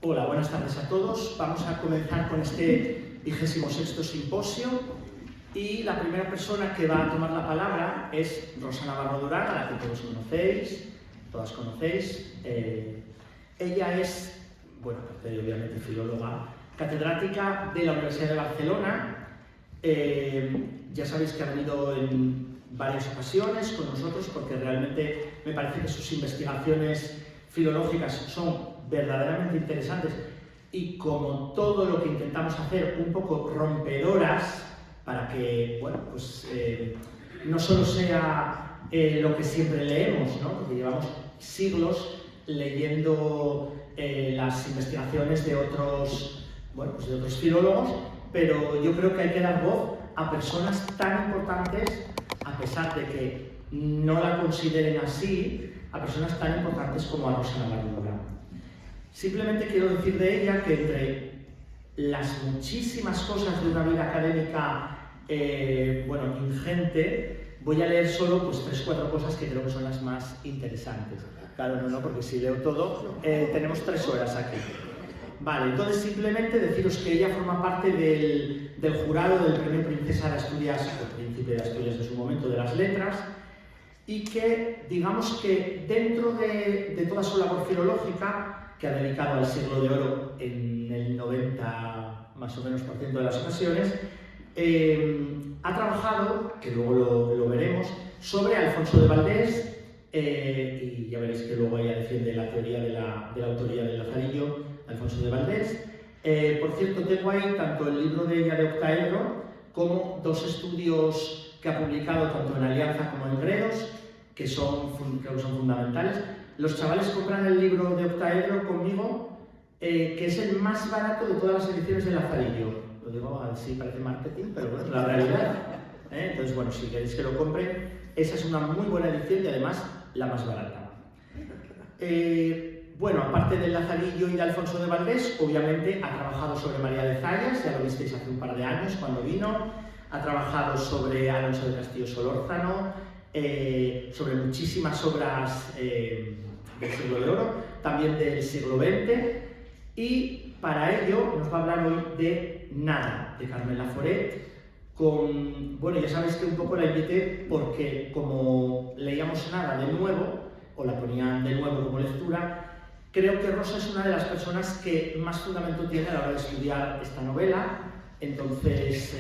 Hola, buenas tardes a todos. Vamos a comenzar con este 26º simposio y la primera persona que va a tomar la palabra es Rosa Navarro Durán, a la que todos conocéis, todas conocéis. Ella es, bueno, obviamente filóloga, catedrática de la Universidad de Barcelona. Ya sabéis que ha venido en varias ocasiones con nosotros porque realmente me parece que sus investigaciones filológicas son verdaderamente interesantes y, como todo lo que intentamos hacer, un poco rompedoras para que, bueno, pues no solo sea lo que siempre leemos, ¿no? Porque llevamos siglos leyendo las investigaciones de otros, bueno, pues de otros filólogos, pero yo creo que hay que dar voz a personas tan importantes, a pesar de que no la consideren así, a personas tan importantes como a Rosa Navarro Durán. Simplemente quiero decir de ella que entre las muchísimas cosas de una vida académica, bueno, ingente, voy a leer solo pues 3 o 4 cosas que creo que son las más interesantes. Claro, no, porque si leo todo, tenemos 3 horas aquí. Vale, entonces simplemente deciros que ella forma parte del jurado del Premio Princesa de Asturias, o Príncipe de Asturias de su momento, de las letras, y que, digamos que dentro de toda su labor filológica, que ha dedicado al Siglo de Oro en el 90 más o menos % de las ocasiones, ha trabajado, que luego lo veremos, sobre Alfonso de Valdés, y ya veréis que luego ella defiende la teoría de la autoría del Lazarillo, Alfonso de Valdés. Por cierto, tengo ahí tanto el libro de ella de octaedro como 2 estudios que ha publicado tanto en Alianza como en Gredos, que creo que son fundamentales. Los chavales compran el libro de octaedro conmigo, que es el más barato de todas las ediciones de Lazarillo. Lo digo así, parece marketing, pero bueno, es la realidad. Entonces, bueno, si queréis que lo compren, esa es una muy buena edición y además la más barata. Bueno, aparte del Lazarillo y de Alfonso de Valdés, obviamente ha trabajado sobre María de Zayas, ya lo visteis hace un par de años cuando vino. Ha trabajado sobre Alonso de Castillo Solórzano, sobre muchísimas obras del Siglo de Oro, también del siglo XX, y para ello nos va a hablar hoy de Nada, de Carmen Laforet. Bueno, ya sabéis que un poco la invité porque, como leíamos Nada de nuevo, o la ponían de nuevo como lectura, creo que Rosa es una de las personas que más fundamento tiene a la hora de estudiar esta novela. Entonces,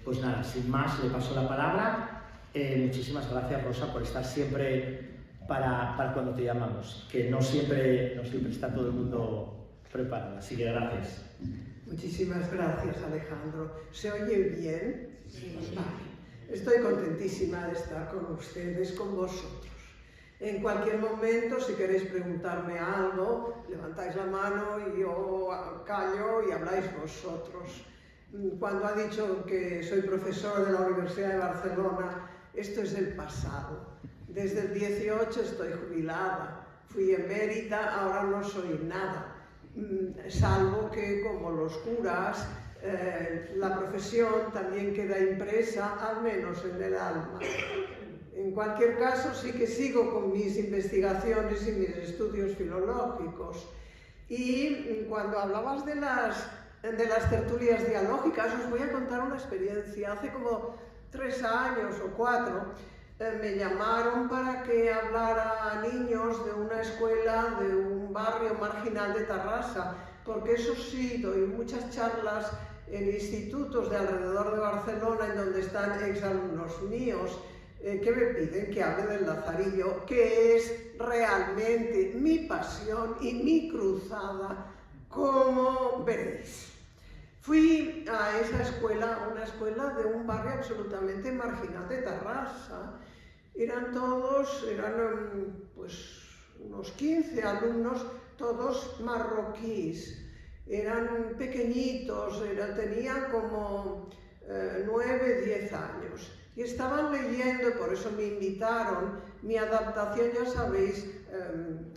pues nada, sin más, le paso la palabra. Muchísimas gracias, Rosa, por estar siempre para cuando te llamamos, que no siempre está todo el mundo preparado, así que gracias. Muchísimas gracias, Alejandro. ¿Se oye bien? Sí. Vale. Estoy contentísima de estar con ustedes, con vosotros. En cualquier momento, si queréis preguntarme algo, levantáis la mano y yo callo y habláis vosotros. Cuando ha dicho que soy profesor de la Universidad de Barcelona, esto es del pasado. Desde el 18 estoy jubilada, fui emérita, ahora no soy nada, salvo que, como los curas, la profesión también queda impresa, al menos en el alma. En cualquier caso, sí que sigo con mis investigaciones y mis estudios filológicos. Y cuando hablabas de las tertulias dialógicas, os voy a contar una experiencia. Hace como 3 años o 4 me llamaron para que hablara a niños de una escuela de un barrio marginal de Tarrasa, porque eso sí, doy muchas charlas en institutos de alrededor de Barcelona en donde están exalumnos míos que me piden que hable del Lazarillo, que es realmente mi pasión y mi cruzada, como veréis. Fui a esa escuela, una escuela de un barrio absolutamente marginal de Tarrasa. Eran pues unos 15 alumnos, todos marroquíes. Eran pequeñitos, tenían como 9, 10 años. Y estaban leyendo, por eso me invitaron, mi adaptación. Ya sabéis,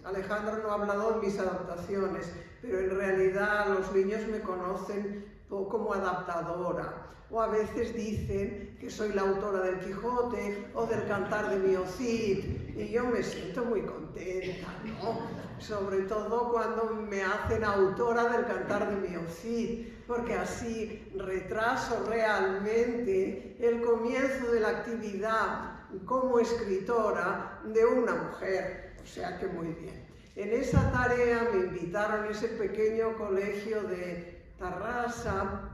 Alejandro no ha hablado de mis adaptaciones, pero en realidad los niños me conocen como adaptadora, o a veces dicen que soy la autora del Quijote o del Cantar de Mio Cid, y yo me siento muy contenta, ¿no? Sobre todo cuando me hacen autora del Cantar de mi Cid, porque así retraso realmente el comienzo de la actividad como escritora de una mujer. O sea que muy bien. En esa tarea me invitaron a ese pequeño colegio de Tarrasa,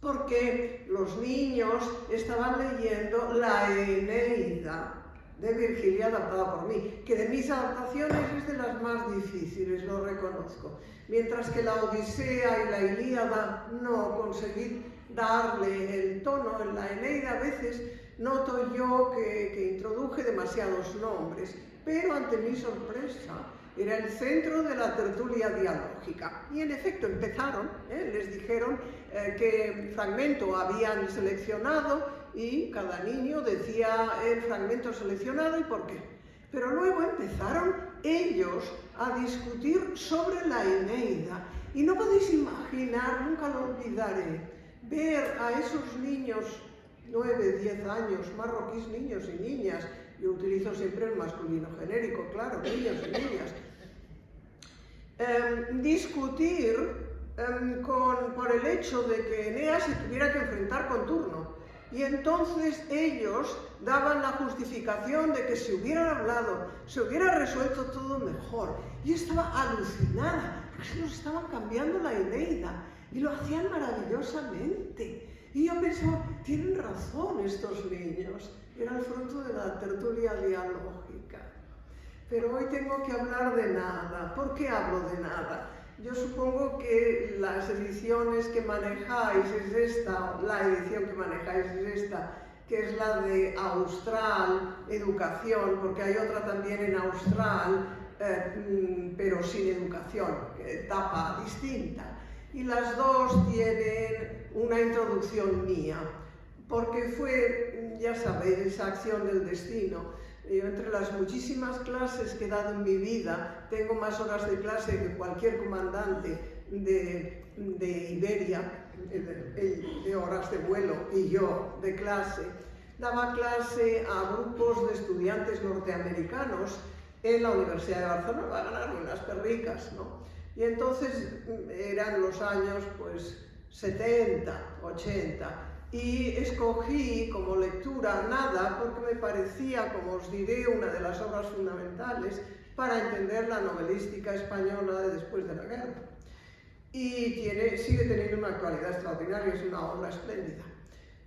porque los niños estaban leyendo la Eneida de Virgilio, adaptada por mí, que de mis adaptaciones es de las más difíciles, lo reconozco. Mientras que la Odisea y la Ilíada no conseguí darle el tono, en la Eneida a veces noto yo que introduje demasiados nombres, pero ante mi sorpresa era el centro de la tertulia dialógica. Y en efecto empezaron, les dijeron qué fragmento habían seleccionado y cada niño decía el fragmento seleccionado y por qué. Pero luego empezaron ellos a discutir sobre la Eneida. Y no podéis imaginar, nunca lo olvidaré, ver a esos niños, 9, 10 años, marroquíes, niños y niñas, yo utilizo siempre el masculino genérico, claro, niños y niñas, discutir por el hecho de que Eneas se tuviera que enfrentar con Turno. Y entonces ellos daban la justificación de que si hubieran hablado, se hubiera resuelto todo mejor. Y estaba alucinada, porque se nos estaban cambiando la Eneida y lo hacían maravillosamente. Y yo pensaba, tienen razón estos niños, era el fruto de la tertulia dialógica. Pero hoy tengo que hablar de nada. ¿Por qué hablo de nada? Yo supongo que las ediciones que manejáis es esta, la edición que manejáis es esta, que es la de Austral Educación, porque hay otra también en Austral, pero sin educación, etapa distinta. Y las dos tienen una introducción mía, porque fue, ya sabéis, esa acción del destino. Yo, entre las muchísimas clases que he dado en mi vida, tengo más horas de clase que cualquier comandante de Iberia, de horas de vuelo, y yo de clase. Daba clase a grupos de estudiantes norteamericanos en la Universidad de Barcelona, va a ganar unas perricas, ¿no? Y entonces eran los años, pues, 70, 80. Y escogí como lectura Nada porque me parecía, como os diré, una de las obras fundamentales para entender la novelística española de después de la guerra. Y sigue teniendo una actualidad extraordinaria, es una obra espléndida.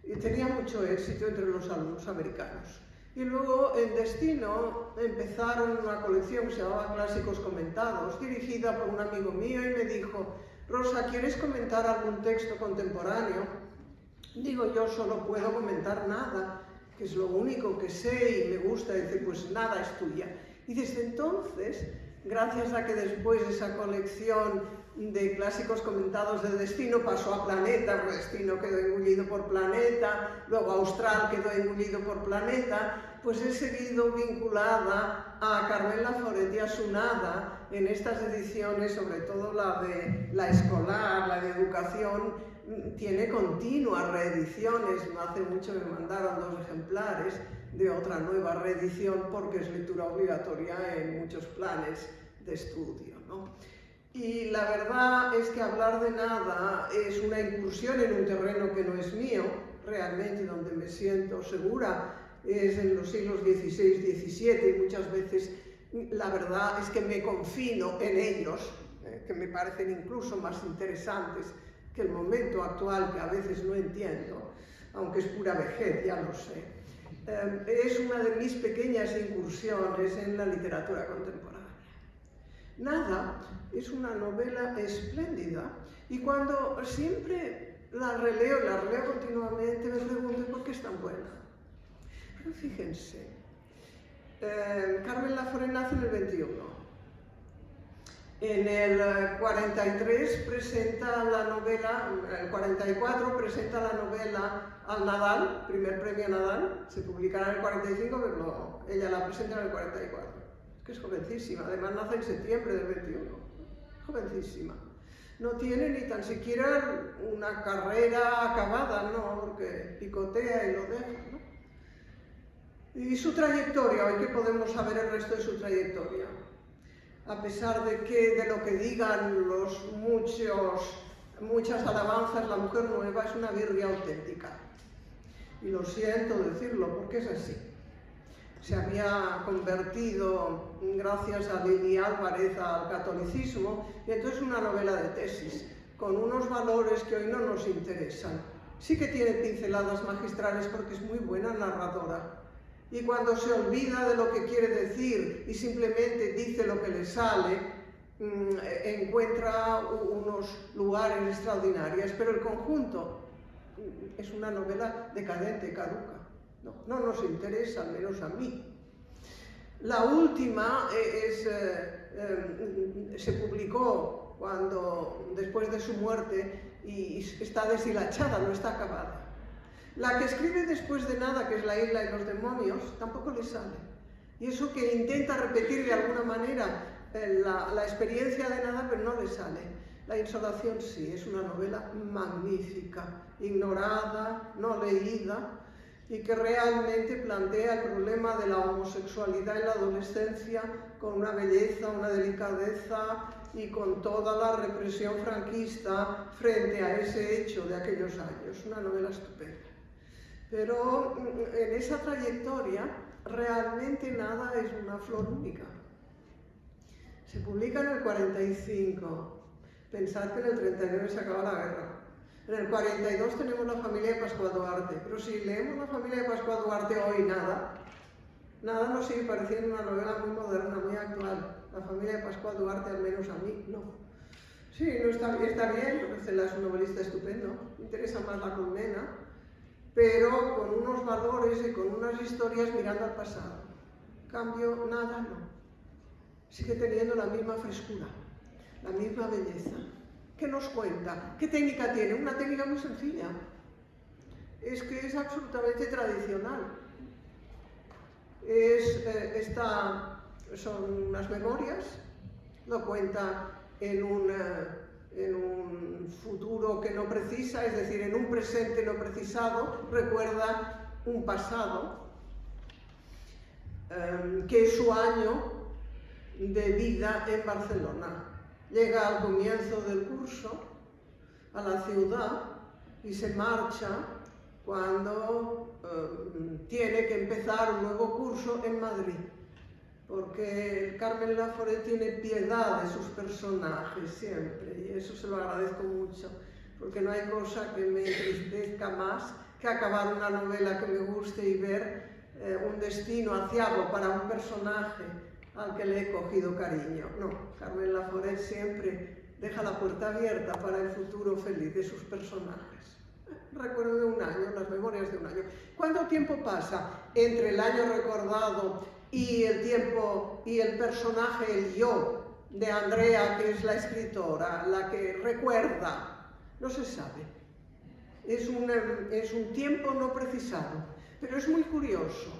Y tenía mucho éxito entre los alumnos americanos. Y luego en Destino empezaron una colección que se llamaba Clásicos Comentados, dirigida por un amigo mío, y me dijo: Rosa, ¿quieres comentar algún texto contemporáneo? Digo, yo solo puedo comentar Nada, que es lo único que sé y me gusta. Y dice, pues Nada es tuya. Y desde entonces, gracias a que después esa colección de clásicos comentados de Destino pasó a Planeta, Destino quedó engullido por Planeta, luego Austral quedó engullido por Planeta, pues he seguido vinculada a Carmen Laforet y a su Nada en estas ediciones, sobre todo la de la escolar, la de educación. Tiene continuas reediciones, no hace mucho me mandaron 2 ejemplares de otra nueva reedición porque es lectura obligatoria en muchos planes de estudio, ¿no? Y la verdad es que hablar de Nada es una incursión en un terreno que no es mío, realmente donde me siento segura es en los siglos XVI, XVII, y muchas veces la verdad es que me confino en ellos, que me parecen incluso más interesantes que el momento actual, que a veces no entiendo, aunque es pura vejez, ya lo sé. Es una de mis pequeñas incursiones en la literatura contemporánea. Nada es una novela espléndida, y cuando siempre la releo continuamente, me pregunto ¿por qué es tan buena? Pero fíjense, Carmen Laforet nace en el 21. En el 43 presenta la novela, en el 44 presenta la novela al Nadal, primer premio Nadal, se publicará en el 45, pero ella la presenta en el 44. Es que es jovencísima, además nace en septiembre del 21, jovencísima. No tiene ni tan siquiera una carrera acabada, no, porque picotea y lo deja, ¿no? Y su trayectoria, hoy que podemos saber el resto de su trayectoria. a pesar de lo que digan muchas alabanzas, la mujer nueva es una virgen auténtica. Y lo siento decirlo, porque es así. Se había convertido, gracias a Lili Álvarez, al catolicismo, y entonces es una novela de tesis, con unos valores que hoy no nos interesan. Sí que tiene pinceladas magistrales porque es muy buena narradora. Y cuando se olvida de lo que quiere decir y simplemente dice lo que le sale, encuentra unos lugares extraordinarios, pero el conjunto es una novela decadente, caduca. No nos interesa, al menos a mí. La última se publicó después de su muerte y está deshilachada, no está acabada. La que escribe después de nada, que es La isla y los demonios, tampoco le sale. Y eso que intenta repetir de alguna manera la experiencia de nada, pero no le sale. La insolación sí, es una novela magnífica, ignorada, no leída, y que realmente plantea el problema de la homosexualidad en la adolescencia con una belleza, una delicadeza y con toda la represión franquista frente a ese hecho de aquellos años. Una novela estupenda. Pero en esa trayectoria realmente nada es una flor única. Se publica en el 45. Pensad que en el 39 se acaba la guerra. En el 42 tenemos La familia de Pascua Duarte, pero si leemos La familia de Pascua Duarte hoy, nada nos sigue pareciendo una novela muy moderna, muy actual. La familia de Pascua Duarte, al menos a mí, no. Sí, no está bien, Cela es un novelista estupendo, me interesa más La colmena, pero con unos valores y con unas historias mirando al pasado. En cambio, nada no. Sigue teniendo la misma frescura, la misma belleza. ¿Qué nos cuenta? ¿Qué técnica tiene? Una técnica muy sencilla. Es que es absolutamente tradicional. Son unas memorias, lo cuenta en un futuro que no precisa, es decir, en un presente no precisado, recuerda un pasado, que es su año de vida en Barcelona. Llega al comienzo del curso a la ciudad y se marcha cuando tiene que empezar un nuevo curso en Madrid, porque Carmen Laforet tiene piedad de sus personajes siempre, y eso se lo agradezco mucho, porque no hay cosa que me entristezca más que acabar una novela que me guste y ver un destino aciago para un personaje al que le he cogido cariño. No, Carmen Laforet siempre deja la puerta abierta para el futuro feliz de sus personajes. Recuerdo de un año, las memorias de un año. ¿Cuánto tiempo pasa entre el año recordado y el tiempo y el personaje, el yo de Andrea, que es la escritora, la que recuerda? No se sabe. Es un tiempo no precisado, pero es muy curioso,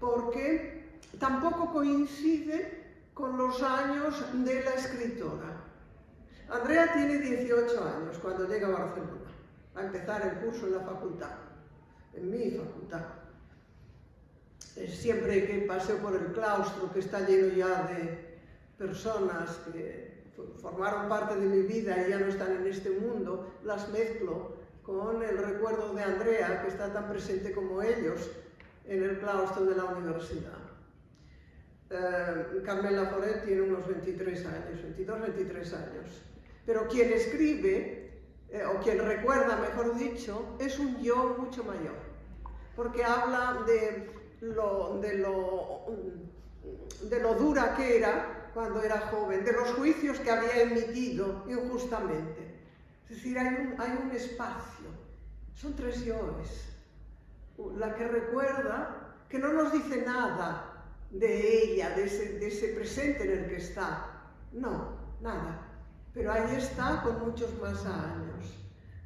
porque tampoco coincide con los años de la escritora. Andrea tiene 18 años cuando llega a Barcelona, a empezar el curso en la facultad, en mi facultad. Siempre que paseo por el claustro, que está lleno ya de personas que formaron parte de mi vida y ya no están en este mundo, las mezclo con el recuerdo de Andrea, que está tan presente como ellos en el claustro de la universidad. Carmen Laforet tiene unos 23 años, 22, 23 años. Pero quien escribe, o quien recuerda, mejor dicho, es un yo mucho mayor. Porque habla de lo dura que era cuando era joven, de los juicios que había emitido injustamente. Es decir, hay un espacio. Son tres yoes. La que recuerda, que no nos dice nada de ella, de ese presente en el que está. No, nada. Pero ahí está con muchos más años,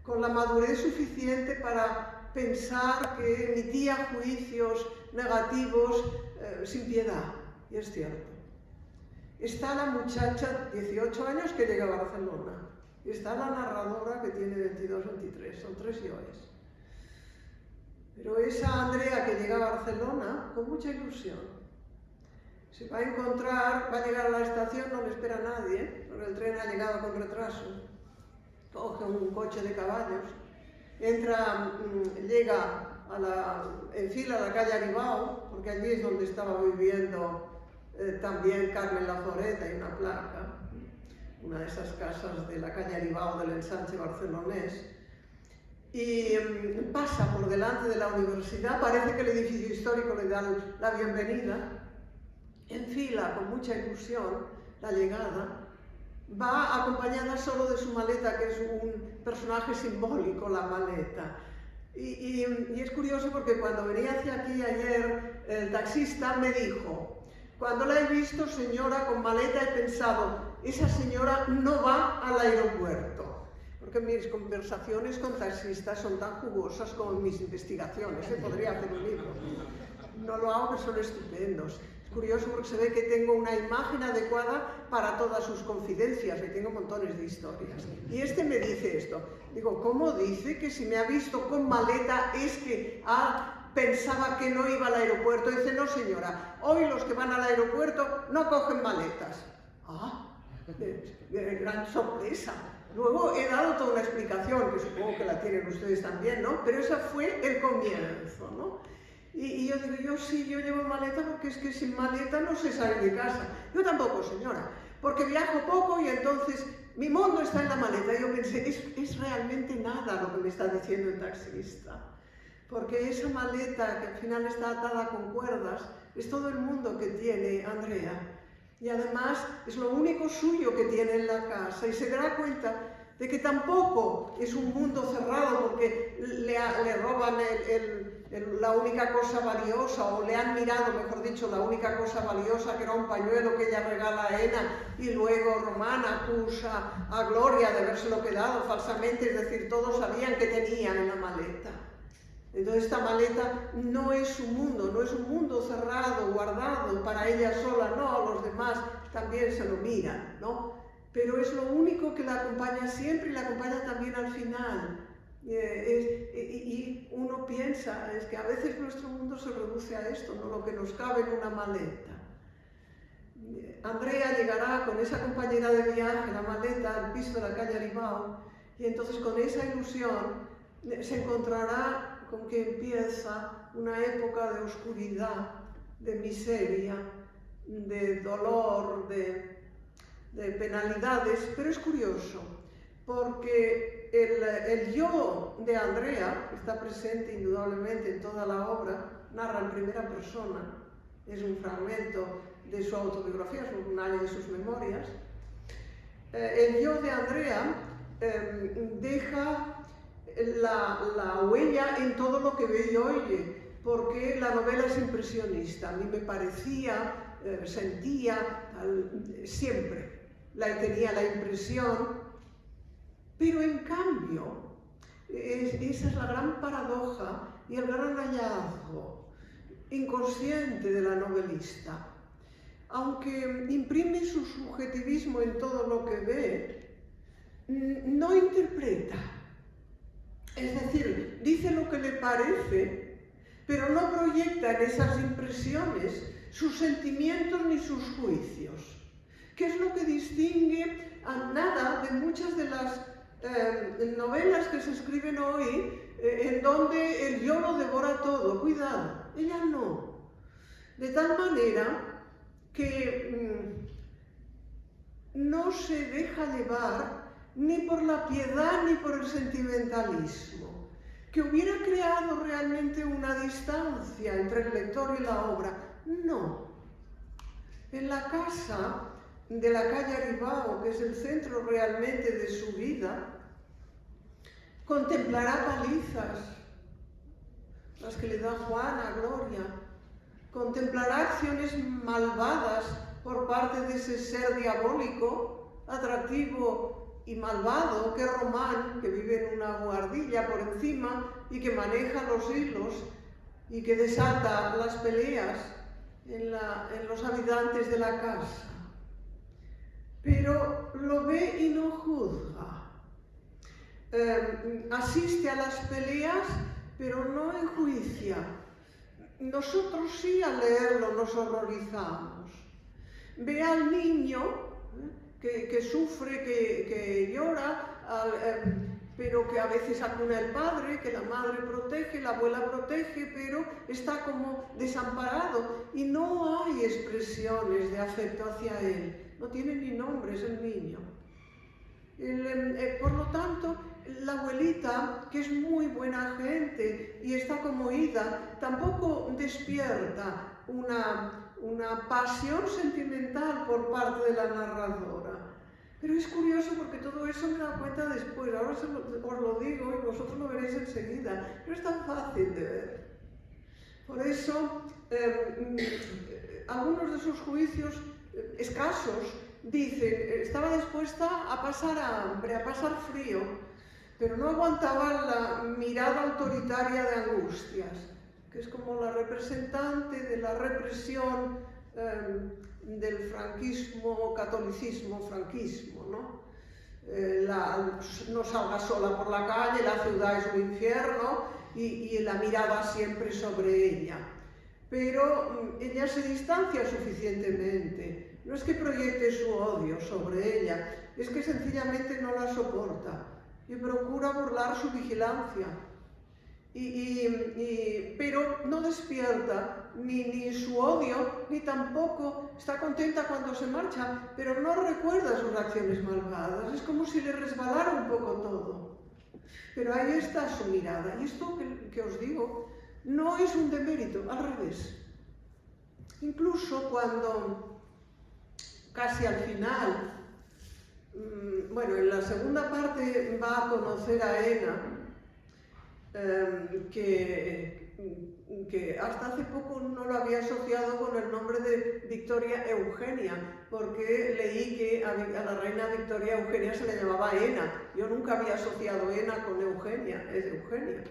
con la madurez suficiente para pensar que emitía juicios negativos sin piedad. Y es cierto. Está la muchacha, 18 años, que llega a Barcelona. Y está la narradora, que tiene 22, 23. Son tres yoes. Pero esa Andrea que llega a Barcelona con mucha ilusión, Se va a encontrar, va a llegar a la estación, no le espera a nadie, porque el tren ha llegado con retraso. Coge un coche de caballos, entra, llega enfila a la calle Aribao, porque allí es donde estaba viviendo también Carmen Laforeta, y una placa, una de esas casas de la calle Aribao del ensanche barcelonés, y pasa por delante de la universidad. Parece que el edificio histórico le da la bienvenida, enfila con mucha ilusión la llegada, va acompañada solo de su maleta, que es un personaje simbólico, la maleta. Y es curioso porque cuando venía hacia aquí ayer, el taxista me dijo: cuando la he visto, señora, con maleta, he pensado, esa señora no va al aeropuerto. Porque mis conversaciones con taxistas son tan jugosas como mis investigaciones, podría hacer un libro. No lo hago, pero son estupendos. Es curioso porque se ve que tengo una imagen adecuada para todas sus confidencias, y tengo montones de historias. Y este me dice esto. Digo, ¿cómo dice que si me ha visto con maleta es que pensaba que no iba al aeropuerto? Dice, no señora, hoy los que van al aeropuerto no cogen maletas. Gran sorpresa. Luego he dado toda una explicación, que supongo que la tienen ustedes también, ¿no? Pero ese fue el comienzo, ¿no? Y yo digo, yo llevo maleta porque es que sin maleta no se sale de casa. Yo tampoco, señora, porque viajo poco y entonces mi mundo está en la maleta. Y yo pensé, es realmente nada lo que me está diciendo el taxista. Porque esa maleta, que al final está atada con cuerdas, es todo el mundo que tiene Andrea. Y además es lo único suyo que tiene en la casa. Y se dará cuenta de que tampoco es un mundo cerrado porque le roban la única cosa valiosa, o le han mirado, mejor dicho, la única cosa valiosa, que era un pañuelo que ella regala a Ena, y luego Román acusa a Gloria de habérselo quedado falsamente. Es decir, todos sabían que tenía en la maleta. Entonces esta maleta no es su mundo, no es un mundo cerrado, guardado para ella sola, no, los demás también se lo miran, ¿no? Pero es lo único que la acompaña siempre, y la acompaña también al final. Y uno piensa, es que a veces nuestro mundo se reduce a esto, ¿no? Lo que nos cabe en una maleta. Andrea llegará con esa compañera de viaje, la maleta, al piso de la calle Aribao, y entonces con esa ilusión se encontrará con que empieza una época de oscuridad, de miseria, de dolor, de penalidades. Pero es curioso, porque el yo de Andrea, que está presente indudablemente en toda la obra, narra en primera persona, es un fragmento de su autobiografía, es un año de sus memorias. El yo de Andrea deja la huella en todo lo que ve y oye, porque la novela es impresionista. A mí me parecía, sentía, siempre tenía la impresión, pero en cambio, esa es la gran paradoja y el gran hallazgo inconsciente de la novelista. Aunque imprime su subjetivismo en todo lo que ve, no interpreta. Es decir, dice lo que le parece, pero no proyecta en esas impresiones sus sentimientos ni sus juicios, que es lo que distingue a Nada de muchas de las novelas que se escriben hoy, en donde el yo lo devora todo. Cuidado, ella no. De tal manera que no se deja llevar ni por la piedad ni por el sentimentalismo, que hubiera creado realmente una distancia entre el lector y la obra. No. En la casa de la calle Aribao, que es el centro realmente de su vida, contemplará palizas, las que le da Juana a Gloria, contemplará acciones malvadas por parte de ese ser diabólico, atractivo y malvado, que es Román, que vive en una buhardilla por encima y que maneja los hilos y que desata las peleas en los habitantes de la casa. Pero lo ve y no juzga. Asiste a las peleas, pero no enjuicia. Nosotros sí, al leerlo, nos horrorizamos. ve al niño que sufre, que llora, pero que a veces acuna el padre, que la madre protege, la abuela protege, pero está como desamparado y no hay expresiones de afecto hacia él, no tiene ni nombre, es el niño. Por lo tanto, la abuelita, que es muy buena gente y está como ida, tampoco despierta una pasión sentimental por parte de la narradora. Pero es curioso porque todo eso me da cuenta después, ahora os lo digo y vosotros lo veréis enseguida, no es tan fácil de ver. Por eso, algunos de sus juicios escasos dicen, estaba dispuesta a pasar hambre, a pasar frío, pero no aguantaba la mirada autoritaria de Angustias, que es como la representante de la represión del franquismo, catolicismo, franquismo, ¿no? No salga sola por la calle, la ciudad es un infierno y la mirada siempre sobre ella. Pero ella se distancia suficientemente. No es que proyecte su odio sobre ella, es que sencillamente no la soporta y procura burlar su vigilancia. Pero no despierta ni su odio, ni tampoco está contenta cuando se marcha, pero no recuerda sus acciones malvadas. Es como si le resbalara un poco todo. Pero ahí está su mirada. Y esto que os digo no es un demérito, al revés. Incluso cuando casi al final, bueno, en la segunda parte va a conocer a Ena, que hasta hace poco no lo había asociado con el nombre de Victoria Eugenia, porque leí que a la reina Victoria Eugenia se le llamaba Ena. Yo nunca había asociado Ena con Eugenia, es Eugenia.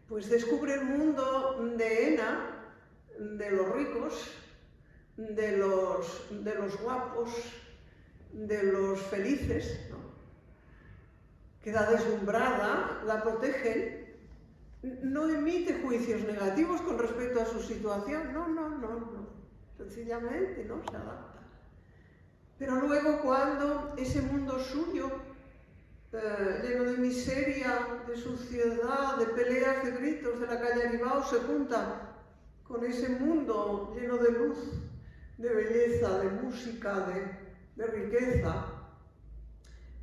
Pues descubre el mundo de Ena, de los ricos, de los guapos, de los felices, ¿no? Queda deslumbrada, la protegen, no emite juicios negativos con respecto a su situación, no, sencillamente no se adapta. Pero luego cuando ese mundo suyo, lleno de miseria, de suciedad, de peleas, de gritos de la calle Aribao, se junta con ese mundo lleno de luz, de belleza, de música, de riqueza,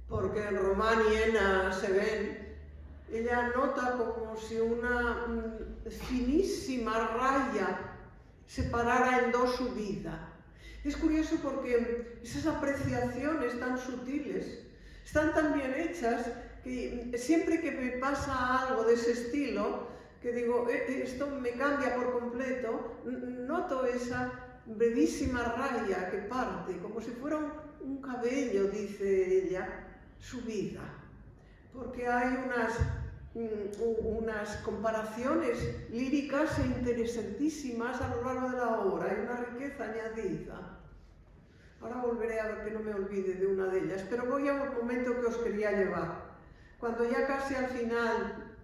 porque en Román y Ena se ven, ella nota como si una finísima raya separara en dos su vida. Es curioso porque esas apreciaciones tan sutiles están tan bien hechas que siempre que me pasa algo de ese estilo, que digo, esto me cambia por completo, noto esa brevísima raya que parte, como si fuera un cabello, dice ella, su vida. Porque hay unas comparaciones líricas e interesantísimas a lo largo de la obra, hay una riqueza añadida. Ahora volveré a ver que no me olvide de una de ellas, pero voy a un momento que os quería llevar. Cuando ya casi al final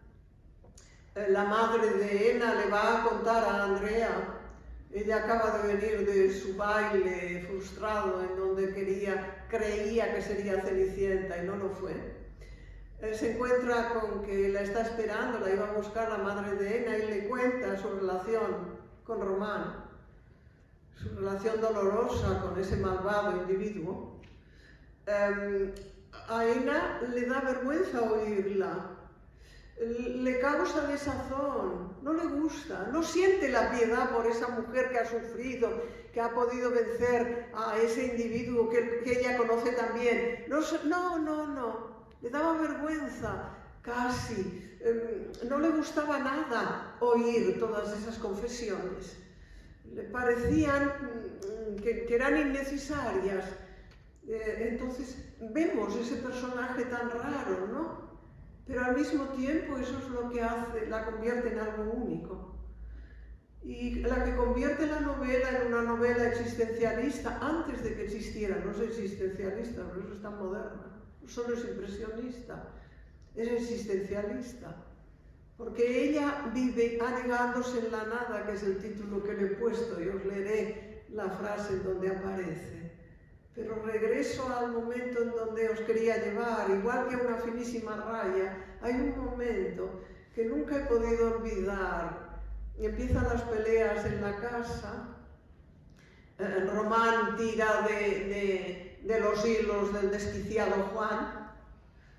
la madre de Ena le va a contar a Andrea, ella acaba de venir de su baile frustrado en donde creía que sería Cenicienta y no lo fue. Se encuentra con que la está esperando, la iba a buscar la madre de Ena y le cuenta su relación con Román, su relación dolorosa con ese malvado individuo. A Ena le da vergüenza oírla, le causa desazón, no le gusta, no siente la piedad por esa mujer que ha sufrido, que ha podido vencer a ese individuo que ella conoce también. No, le daba vergüenza, casi, no le gustaba nada oír todas esas confesiones. Le parecían que eran innecesarias. Entonces vemos ese personaje tan raro, ¿no? Pero al mismo tiempo eso es lo que la convierte en algo único. Y la que convierte la novela en una novela existencialista antes de que existiera, no es existencialista, por eso es tan moderna, no solo es impresionista, es existencialista. Porque ella vive anegándose en la nada, que es el título que le he puesto, y os leeré la frase en donde aparece. Pero regreso al momento en donde os quería llevar, igual que una finísima raya, hay un momento que nunca he podido olvidar. Empiezan las peleas en la casa, Román tira de los hilos del desquiciado Juan,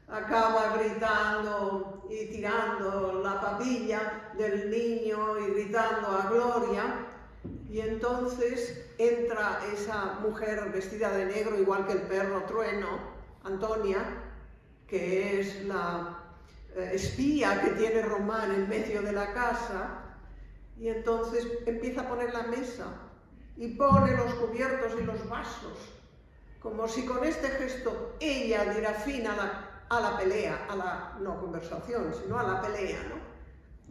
acaba gritando y tirando la papilla del niño y gritando a Gloria, y entonces entra esa mujer vestida de negro, igual que el perro Trueno, Antonia, que es la espía que tiene Román en medio de la casa, y entonces empieza a poner la mesa y pone los cubiertos y los vasos, como si con este gesto ella diera fin a la pelea, a la no conversación, sino a la pelea, ¿no?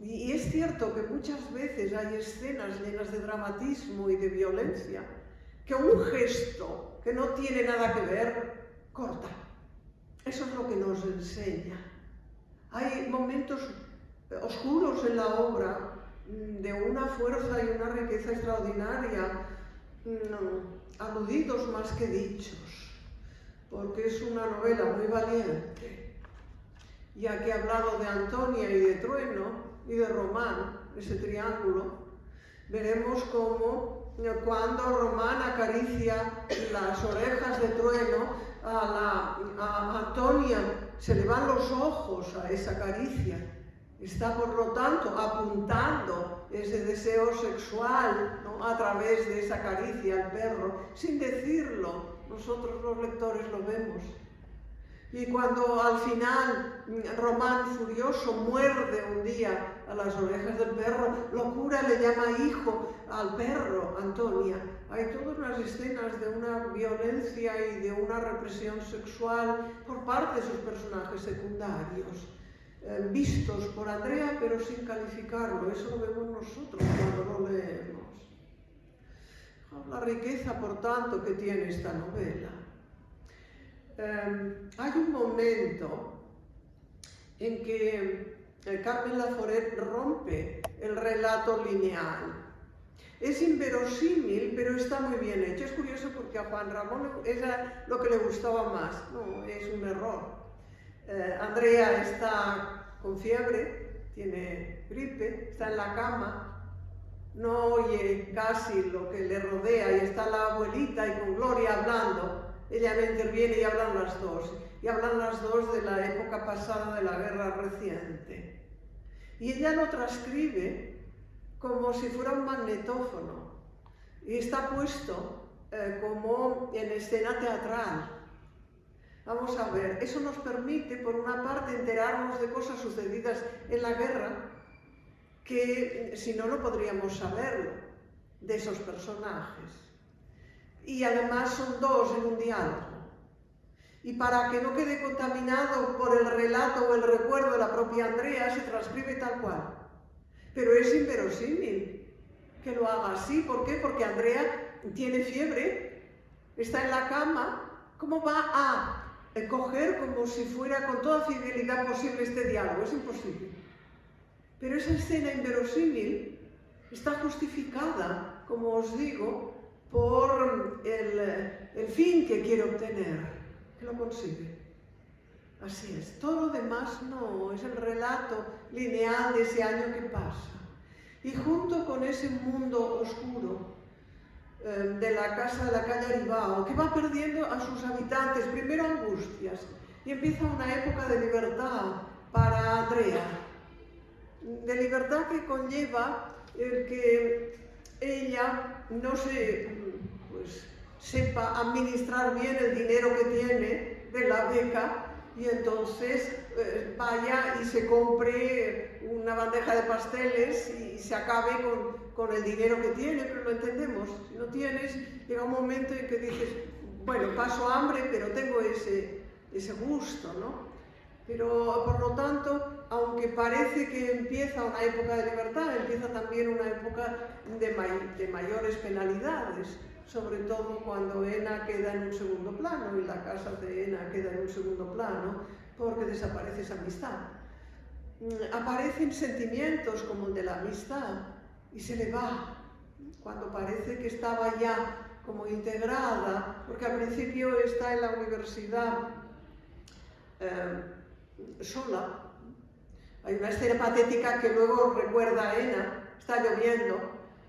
Y es cierto que muchas veces hay escenas llenas de dramatismo y de violencia, que un gesto que no tiene nada que ver, corta. Eso es lo que nos enseña. Hay momentos oscuros en la obra, de una fuerza y una riqueza extraordinaria, aludidos más que dichos, porque es una novela muy valiente. Ya que he hablado de Antonia y de Trueno y de Román, ese triángulo, veremos cómo cuando Román acaricia las orejas de Trueno, a Antonia se le van los ojos a esa caricia. Está, por lo tanto, apuntando ese deseo sexual, ¿no?, a través de esa caricia al perro, sin decirlo. Nosotros los lectores lo vemos. Y cuando al final Román, furioso, muerde un día a las orejas del perro, locura le llama hijo al perro, Antonia. Hay todas unas escenas de una violencia y de una represión sexual por parte de sus personajes secundarios, vistos por Andrea pero sin calificarlo. Eso lo vemos nosotros cuando lo leemos. La riqueza, por tanto, que tiene esta novela. Hay un momento en que Carmen Laforet rompe el relato lineal. Es inverosímil, pero está muy bien hecho. Es curioso porque a Juan Ramón era lo que le gustaba más. No, es un error. Andrea está con fiebre, tiene gripe, está en la cama, no oye casi lo que le rodea y está la abuelita y con Gloria hablando. Ella no interviene y hablan las dos. Y hablan las dos de la época pasada de la guerra reciente. Y ella lo transcribe como si fuera un magnetófono. Y está puesto como en escena teatral. Vamos a ver, eso nos permite, por una parte, enterarnos de cosas sucedidas en la guerra, que si no, no podríamos saberlo, de esos personajes. Y además son dos en un diálogo. Y para que no quede contaminado por el relato o el recuerdo de la propia Andrea, se transcribe tal cual. Pero es inverosímil que lo haga así. ¿Por qué? Porque Andrea tiene fiebre, está en la cama. ¿Cómo va a coger como si fuera con toda fidelidad posible este diálogo? Es imposible. Pero esa escena inverosímil está justificada, como os digo, por el fin que quiere obtener, que lo consigue. Así es. Todo lo demás no, es el relato lineal de ese año que pasa. Y junto con ese mundo oscuro de la casa de la calle Aribao, que va perdiendo a sus habitantes, primero angustias, y empieza una época de libertad para Andrea. De libertad que conlleva el que ella no sepa administrar bien el dinero que tiene de la beca, y entonces vaya y se compre una bandeja de pasteles y se acabe con el dinero que tiene. Pero lo entendemos. Si no tienes, llega un momento en que dices, bueno, paso hambre, pero tengo ese gusto, ¿no? Pero, por lo tanto, aunque parece que empieza una época de libertad, empieza también una época de mayores penalidades, sobre todo cuando Ena queda en un segundo plano y la casa de Ena queda en un segundo plano, porque desaparece esa amistad. Aparecen sentimientos como el de la amistad y se le va. cuando parece que estaba ya como integrada, porque al principio está en la universidad sola. Hay una escena patética que luego recuerda a Ena, está lloviendo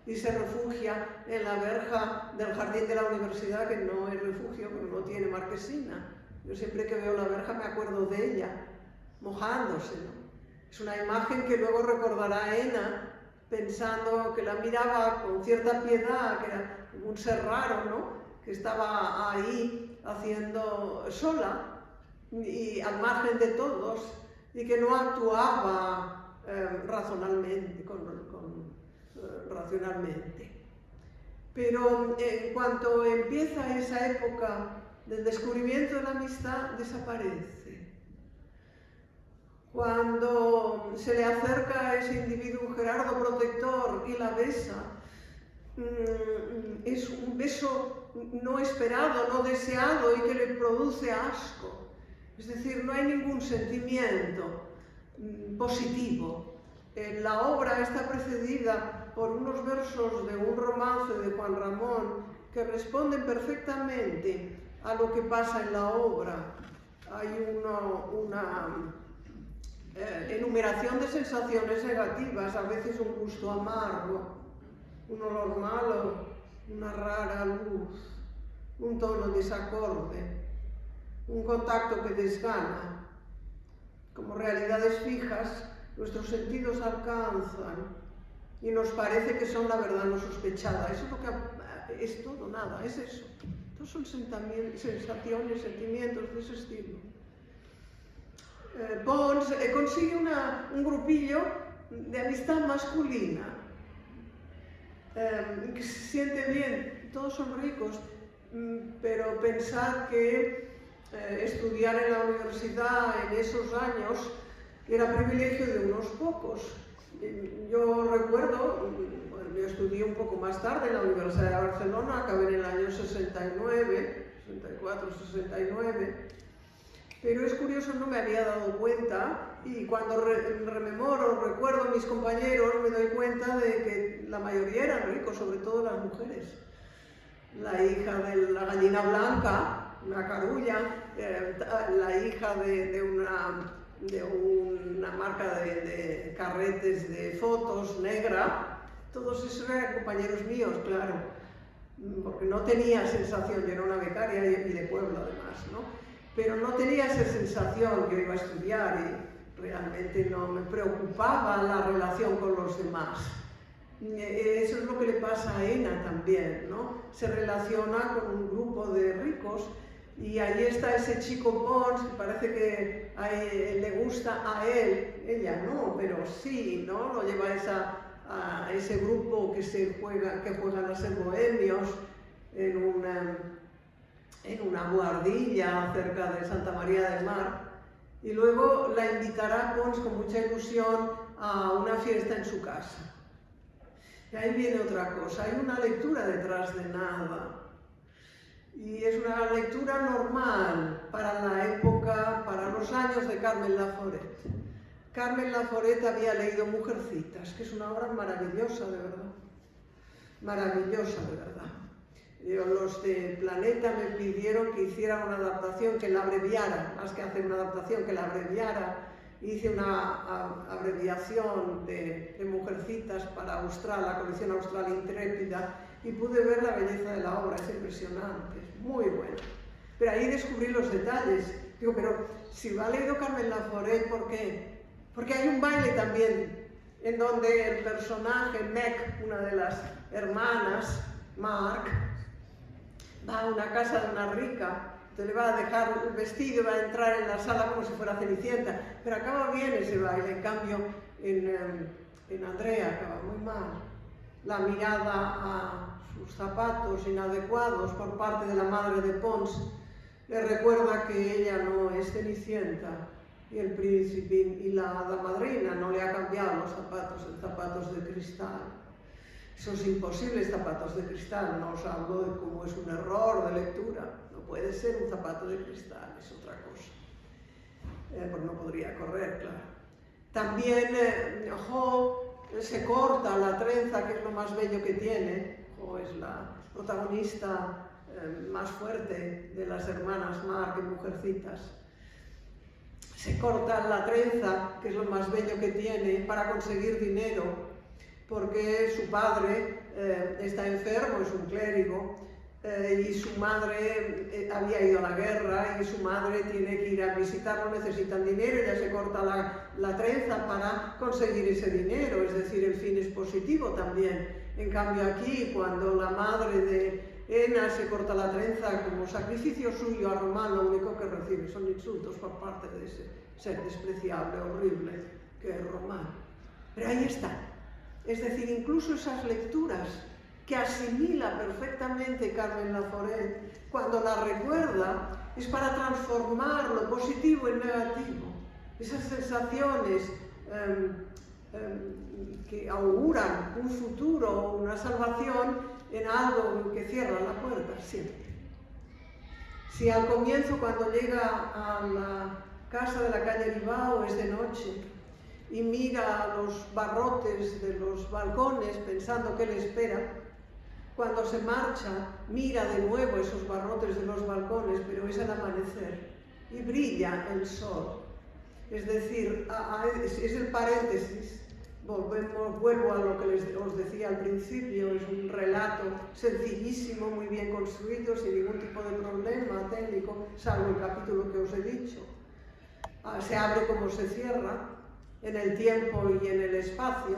y se refugia en la verja del jardín de la universidad, que no es refugio, pero no tiene marquesina. Yo siempre que veo la verja me acuerdo de ella, mojándose, ¿no? Es una imagen que luego recordará a Ena, pensando que la miraba con cierta piedad, que era un ser raro, ¿no? Que estaba ahí haciendo sola y al margen de todos, y que no actuaba racionalmente. Pero en cuanto empieza esa época del descubrimiento de la amistad, desaparece. Cuando se le acerca a ese individuo Gerardo protector y la besa, es un beso no esperado, no deseado y que le produce asco. Es decir, no hay ningún sentimiento positivo. La obra está precedida por unos versos de un romance de Juan Ramón que responden perfectamente a lo que pasa en la obra. Hay una enumeración de sensaciones negativas, a veces un gusto amargo, un olor malo, una rara luz, un tono desacorde, un contacto que desgana. Como realidades fijas, nuestros sentidos alcanzan y nos parece que son la verdad no sospechada. Eso es lo que es todo, nada, es eso. Todos son sensaciones, sentimientos de ese estilo. Pons consigue un grupillo de amistad masculina que se siente bien, todos son ricos, pero pensar que estudiar en la universidad en esos años era privilegio de unos pocos. Yo recuerdo, bueno, yo estudié un poco más tarde en la Universidad de Barcelona, acabé en el año 69, 64, 69, pero es curioso, no me había dado cuenta, y cuando rememoro, recuerdo a mis compañeros, me doy cuenta de que la mayoría eran ricos, sobre todo las mujeres. La hija de la gallina blanca, una carulla, la hija de una marca de carretes de fotos negra, todos esos eran compañeros míos, claro, porque no tenía sensación, yo era una becaria y de pueblo además, ¿no? Pero no tenía esa sensación, yo iba a estudiar y realmente no me preocupaba la relación con los demás. Eso es lo que le pasa a Ena también, ¿no? Se relaciona con un grupo de ricos y ahí está ese chico Pons que parece que le gusta a él, ella no, pero sí, ¿no? Lo lleva a ese grupo que juegan a ser bohemios en una buhardilla cerca de Santa María del Mar, y luego la invitará Pons con mucha ilusión a una fiesta en su casa. Y ahí viene otra cosa, hay una lectura detrás de nada, y es una lectura normal para la época, para los años de Carmen Laforet. Carmen Laforet había leído Mujercitas, que es una obra maravillosa, de verdad, maravillosa, de verdad. Los de Planeta me pidieron que hiciera una adaptación que la abreviara, más que hacer una adaptación, que la abreviara. Hice una abreviación de Mujercitas para Austral, la colección Austral Intrépida, y pude ver la belleza de la obra, es impresionante, es muy buena. Pero ahí descubrí los detalles. Digo, pero si lo ha leído Carmen Laforet, ¿por qué? Porque hay un baile también, en donde el personaje, Meg, una de las hermanas, Marc, va a una casa de una rica, te le va a dejar el vestido y va a entrar en la sala como si fuera Cenicienta, pero acaba bien ese baile. En cambio en Andrea acaba muy mal. La mirada a sus zapatos inadecuados por parte de la madre de Pons le recuerda que ella no es Cenicienta y el príncipe y la hada madrina no le ha cambiado los zapatos en zapatos de cristal. Esos imposibles zapatos de cristal, no os hablo de cómo es un error de lectura, no puede ser un zapato de cristal, es otra cosa, porque no podría correr, claro. También Jo se corta la trenza, que es lo más bello que tiene, o es la protagonista más fuerte de las hermanas Mark y Mujercitas. Se corta la trenza, que es lo más bello que tiene, para conseguir dinero, porque su padre está enfermo, es un clérigo, y su madre había ido a la guerra y su madre tiene que ir a visitarlo, necesitan dinero, ella se corta la trenza para conseguir ese dinero, es decir, el fin es positivo también. En cambio aquí, cuando la madre de Ena se corta la trenza como sacrificio suyo a Román, lo único que recibe son insultos por parte de ese ser despreciable, horrible, que es Román. Pero ahí está. Es decir, incluso esas lecturas que asimila perfectamente Carmen Laforet, cuando la recuerda, es para transformar lo positivo en negativo. Esas sensaciones que auguran un futuro, una salvación, en algo que cierra la puerta siempre. Si al comienzo, cuando llega a la casa de la calle Bilbao, es de noche y mira los barrotes de los balcones pensando qué le espera, cuando se marcha mira de nuevo esos barrotes de los balcones, pero es el amanecer y brilla el sol. Es decir, es el paréntesis. Vuelvo a lo que os decía al principio, es un relato sencillísimo, muy bien construido, sin ningún tipo de problema técnico, salvo el capítulo que os he dicho. Se abre como se cierra, en el tiempo y en el espacio,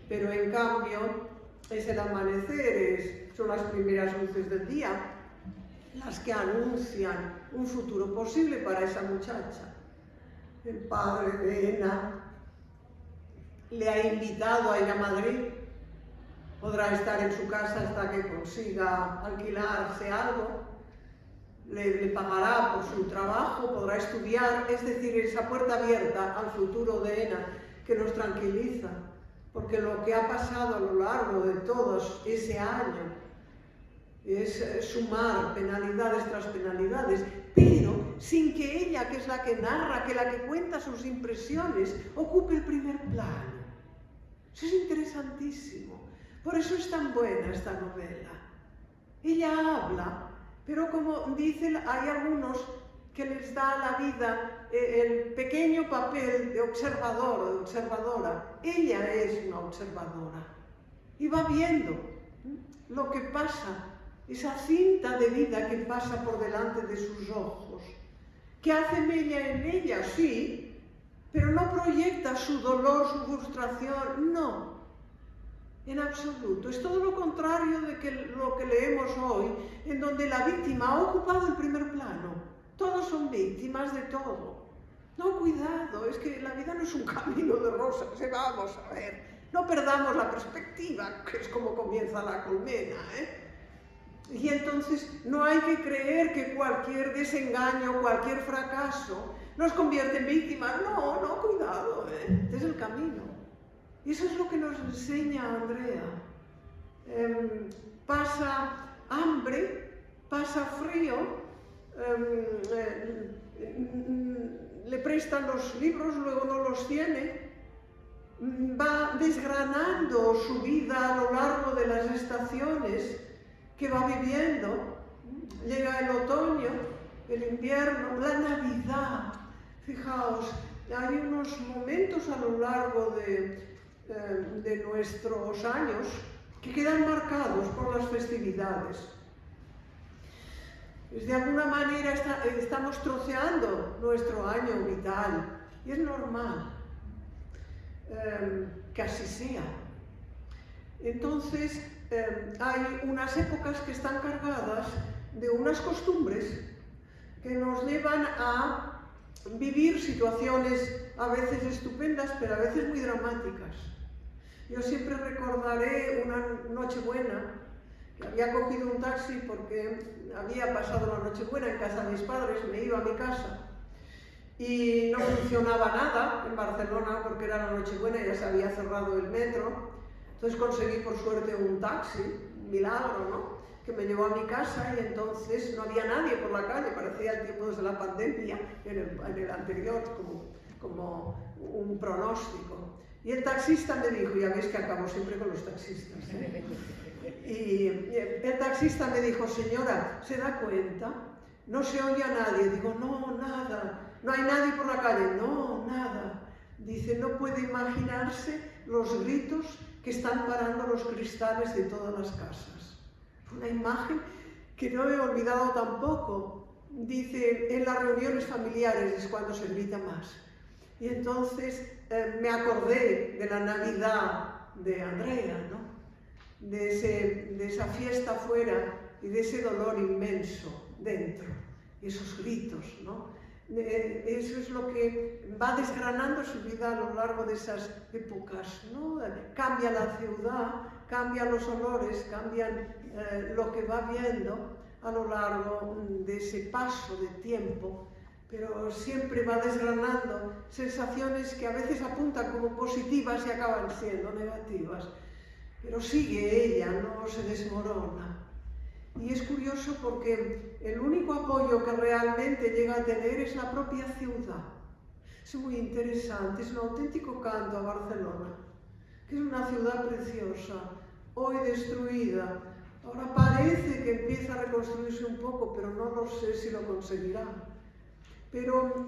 pero en cambio es el amanecer, son las primeras luces del día, las que anuncian un futuro posible para esa muchacha. El padre de Ena le ha invitado a ir a Madrid, podrá estar en su casa hasta que consiga alquilarse algo, le pagará por su trabajo, podrá estudiar, es decir, esa puerta abierta al futuro de Ena que nos tranquiliza, porque lo que ha pasado a lo largo de todo ese año es sumar penalidades tras penalidades, pero sin que ella, que es la que narra, que la que cuenta sus impresiones, ocupe el primer plano. Eso es interesantísimo. Por eso es tan buena esta novela. Ella habla, pero como dice, hay algunos que les da a la vida el pequeño papel de observador o de observadora. Ella es una observadora y va viendo lo que pasa, esa cinta de vida que pasa por delante de sus ojos, que hace mella en ella, sí, pero no proyecta su dolor, su frustración, no, en absoluto. Es todo lo contrario de lo que leemos hoy, en donde la víctima ha ocupado el primer plano. Todos son víctimas de todo. No, cuidado, es que la vida no es un camino de rosas, vamos a ver. No perdamos la perspectiva, que es como comienza la colmena, Y entonces no hay que creer que cualquier desengaño, cualquier fracaso nos convierte en víctimas. No, no, cuidado, este es el camino. Y eso es lo que nos enseña Andrea. Pasa hambre, pasa frío, le prestan los libros, luego no los tiene, va desgranando su vida a lo largo de las estaciones que va viviendo. Llega el otoño, el invierno, la Navidad. Fijaos, hay unos momentos a lo largo de nuestros años que quedan marcados por las festividades. De alguna manera estamos troceando nuestro año vital y es normal que así sea. Entonces, hay unas épocas que están cargadas de unas costumbres que nos llevan a vivir situaciones a veces estupendas, pero a veces muy dramáticas. Yo siempre recordaré una Nochebuena, que había cogido un taxi porque había pasado la Nochebuena en casa de mis padres, me iba a mi casa y no funcionaba nada en Barcelona porque era la Nochebuena y ya se había cerrado el metro. Entonces conseguí por suerte un taxi, un milagro, ¿no?, que me llevó a mi casa y entonces no había nadie por la calle, parecía el tiempo desde la pandemia, en el anterior, como un pronóstico. Y el taxista me dijo, ya veis que acabo siempre con los taxistas, ¿eh? Y el taxista me dijo, señora, ¿se da cuenta? No se oye a nadie. Digo, no, nada. No hay nadie por la calle. No, nada. Dice, no puede imaginarse los gritos que están parando los cristales de todas las casas. Una imagen que no he olvidado tampoco. Dice, en las reuniones familiares es cuando se grita más. Y entonces me acordé de la Navidad de Andrea, ¿no? De esa fiesta afuera y de ese dolor inmenso dentro, y esos gritos, ¿no? Eso es lo que va desgranando su vida a lo largo de esas épocas, ¿no? Cambia la ciudad, cambian los olores, cambian lo que va viendo a lo largo de ese paso de tiempo, pero siempre va desgranando sensaciones que a veces apuntan como positivas y acaban siendo negativas. Pero sigue ella, no se desmorona. Y es curioso porque el único apoyo que realmente llega a tener es la propia ciudad. Es muy interesante, es un auténtico canto a Barcelona, que es una ciudad preciosa, hoy destruida. Ahora parece que empieza a reconstruirse un poco, pero no lo sé si lo conseguirá. Pero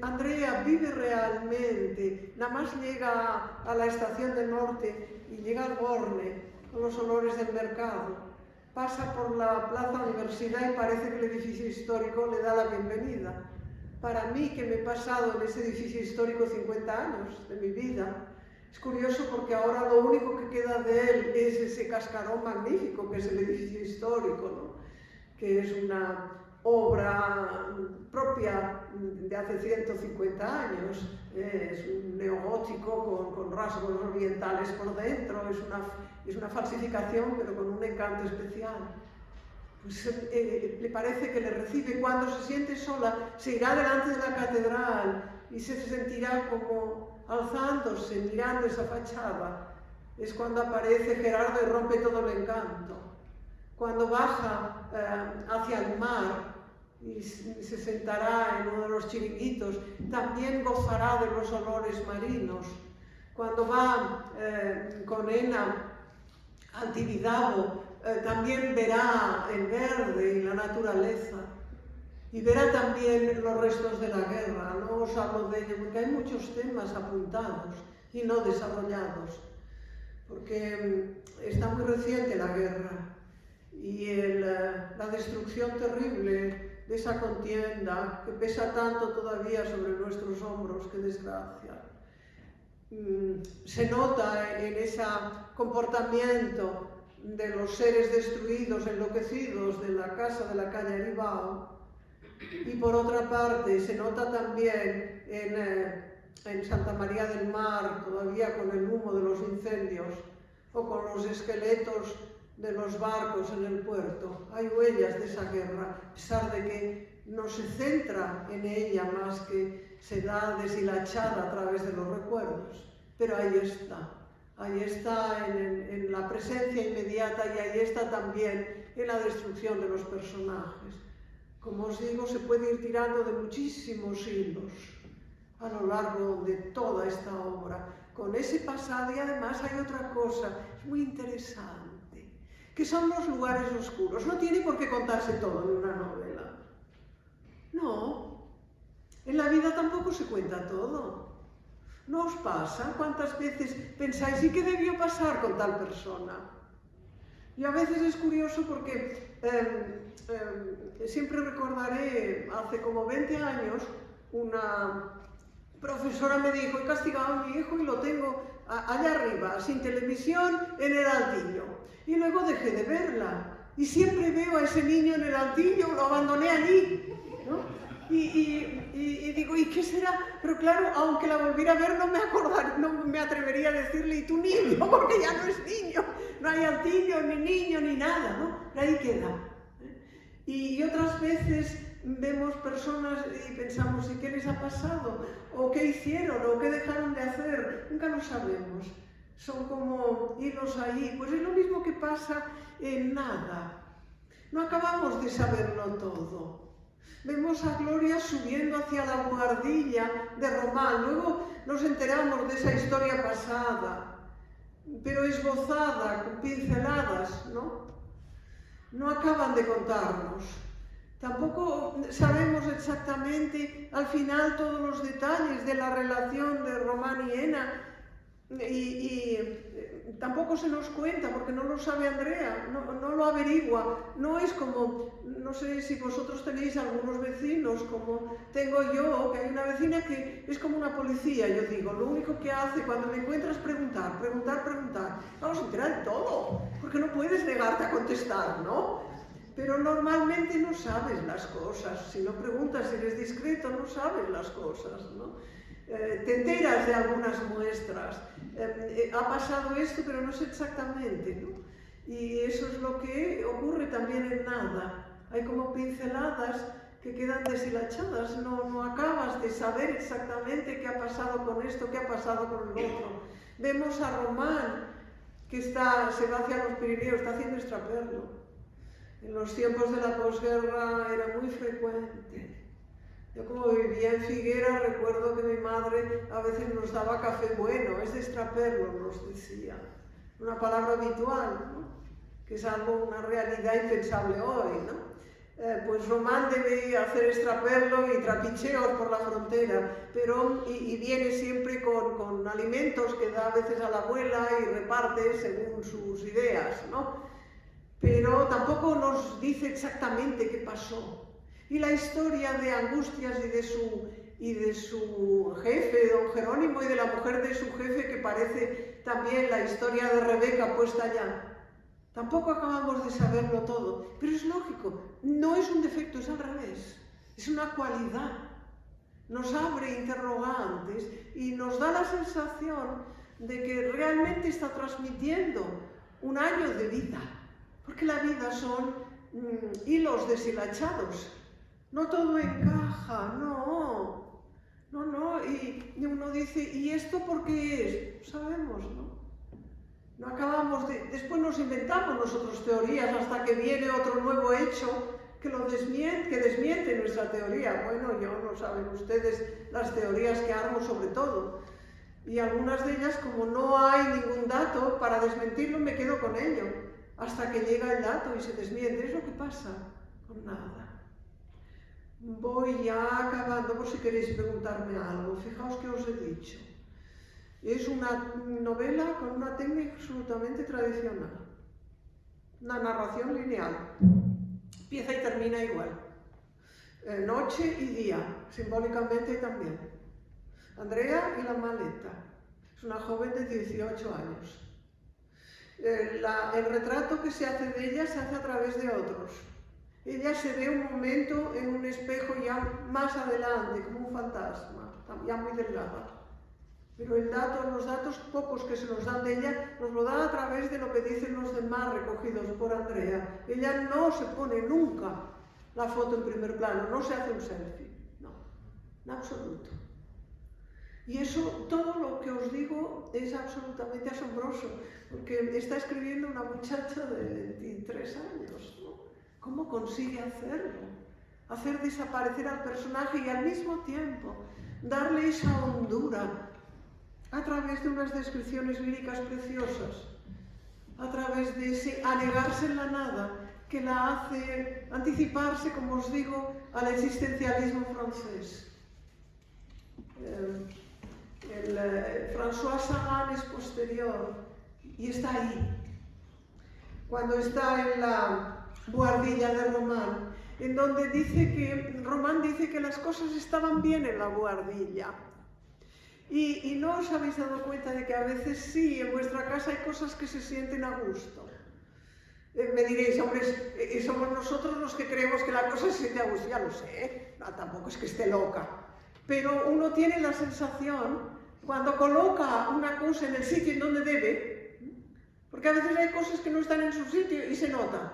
Andrea vive realmente, nada más llega a la estación del norte y llega al Borne con los olores del mercado, pasa por la Plaza Universidad y parece que el edificio histórico le da la bienvenida. Para mí, que me he pasado en ese edificio histórico 50 años de mi vida, es curioso porque ahora lo único que queda de él es ese cascarón magnífico que es el edificio histórico, ¿no? Que es una obra propia de hace 150 años, es un neogótico con rasgos orientales por dentro, es una falsificación pero con un encanto especial. Pues, le parece que le recibe. Cuando se siente sola, se irá delante de la catedral y se sentirá como alzándose, mirando esa fachada. Es cuando aparece Gerardo y rompe todo el encanto. Cuando baja hacia el mar y se sentará en uno de los chiringuitos, también gozará de los olores marinos. Cuando va con Ena al Tibidabo, también verá el verde y la naturaleza. Y verá también los restos de la guerra. No os hablo de ello porque hay muchos temas apuntados y no desarrollados. Porque está muy reciente la guerra. Y la destrucción terrible de esa contienda que pesa tanto todavía sobre nuestros hombros, qué desgracia. Se nota en ese comportamiento de los seres destruidos, enloquecidos de la casa de la calle Aribao, y por otra parte se nota también en Santa María del Mar, todavía con el humo de los incendios, o con los esqueletos de los barcos en el puerto. Hay huellas de esa guerra, a pesar de que no se centra en ella más que se da deshilachada a través de los recuerdos. Pero ahí está en la presencia inmediata, y ahí está también en la destrucción de los personajes. Como os digo, se puede ir tirando de muchísimos hilos a lo largo de toda esta obra, con ese pasado. Y además hay otra cosa, es muy interesante, que son los lugares oscuros. No tiene por qué contarse todo en una novela. No, en la vida tampoco se cuenta todo. ¿No os pasa? ¿Cuántas veces pensáis, ¿y qué debió pasar con tal persona? Y a veces es curioso porque siempre recordaré, hace como 20 años, una profesora me dijo, he castigado a mi hijo y lo tengo allá arriba, sin televisión, en el altillo. Y luego dejé de verla. Y siempre veo a ese niño en el altillo, lo abandoné allí, ¿no? Y digo, ¿y qué será? Pero claro, aunque la volviera a ver, no me atrevería a decirle, ¿y tu niño? Porque ya no es niño, no hay altillo, ni niño, ni nada, ¿no? Pero ahí queda. Y otras veces vemos personas y pensamos, ¿y qué les ha pasado? ¿O qué hicieron? ¿O qué dejaron de hacer? Nunca lo sabemos. Son como hilos ahí. Pues es lo mismo que pasa en nada. No acabamos de saberlo todo. Vemos a Gloria subiendo hacia la buhardilla de Román. Luego nos enteramos de esa historia pasada, pero esbozada, con pinceladas, ¿no? No acaban de contarnos. Tampoco sabemos exactamente al final todos los detalles de la relación de Román y Ena, y tampoco se nos cuenta porque no lo sabe Andrea, no lo averigua. No es como, no sé si vosotros tenéis algunos vecinos como tengo yo, que hay una vecina que es como una policía, yo digo, lo único que hace cuando me encuentras es preguntar. Vamos a enterar de todo, porque no puedes negarte a contestar, ¿no? Pero normalmente no sabes las cosas. Si no preguntas, si eres discreto, no sabes las cosas, ¿no? Te enteras de algunas muestras. Ha pasado esto, pero no sé exactamente, ¿no? Y eso es lo que ocurre también en Nada. Hay como pinceladas que quedan deshilachadas. No acabas de saber exactamente qué ha pasado con esto, qué ha pasado con el otro. Vemos a Román, que se va hacia los Pirineos, está haciendo extraperlo. En los tiempos de la posguerra era muy frecuente. Yo como vivía en Figueras recuerdo que mi madre a veces nos daba café bueno, es de extraperlo, nos decía. Una palabra habitual, ¿no? Que es algo, una realidad impensable hoy, ¿no? Pues Román debe hacer extraperlo y trapicheos por la frontera, pero y viene siempre con alimentos que da a veces a la abuela y reparte según sus ideas, ¿no? Pero tampoco nos dice exactamente qué pasó. Y la historia de Angustias y de su jefe, don Jerónimo, y de la mujer de su jefe, que parece también la historia de Rebeca puesta allá. Tampoco acabamos de saberlo todo, pero es lógico, no es un defecto, es al revés, es una cualidad. Nos abre interrogantes y nos da la sensación de que realmente está transmitiendo un año de vida. Porque la vida son hilos deshilachados. No todo encaja, no. Y uno dice, ¿y esto por qué es? Sabemos, ¿no? No acabamos de... Después nos inventamos nosotros teorías hasta que viene otro nuevo hecho que desmiente nuestra teoría. Bueno, yo no saben ustedes las teorías que armo sobre todo. Y algunas de ellas, como no hay ningún dato para desmentirlo, me quedo con ello. Hasta que llega el dato y se desmiente. Es lo que pasa con Nada. Voy ya acabando por si queréis preguntarme algo. Fijaos que os he dicho. Es una novela con una técnica absolutamente tradicional. Una narración lineal. Empieza y termina igual. Noche y día, simbólicamente también. Andrea y la maleta. Es una joven de 18 años. El retrato que se hace de ella se hace a través de otros. Ella se ve un momento en un espejo ya más adelante, como un fantasma, ya muy delgada. Pero los datos pocos que se nos dan de ella, nos lo dan a través de lo que dicen los demás recogidos por Andrea. Ella no se pone nunca la foto en primer plano, no se hace un selfie, no, en absoluto. Y eso, todo lo que os digo, es absolutamente asombroso, porque está escribiendo una muchacha de 23 años, ¿no? ¿Cómo consigue hacerlo? Hacer desaparecer al personaje y al mismo tiempo darle esa hondura a través de unas descripciones líricas preciosas, a través de ese anegarse en la nada que la hace anticiparse, como os digo, al existencialismo francés. François Sagan es posterior y está ahí. Cuando está en la buhardilla de Román, en donde Román dice que las cosas estaban bien en la buhardilla. Y no os habéis dado cuenta de que a veces sí, en vuestra casa hay cosas que se sienten a gusto. Me diréis, hombre, somos nosotros los que creemos que la cosa se siente a gusto. Ya lo sé, no, tampoco es que esté loca. Pero uno tiene la sensación, cuando coloca una cosa en el sitio en donde debe, porque a veces hay cosas que no están en su sitio y se nota.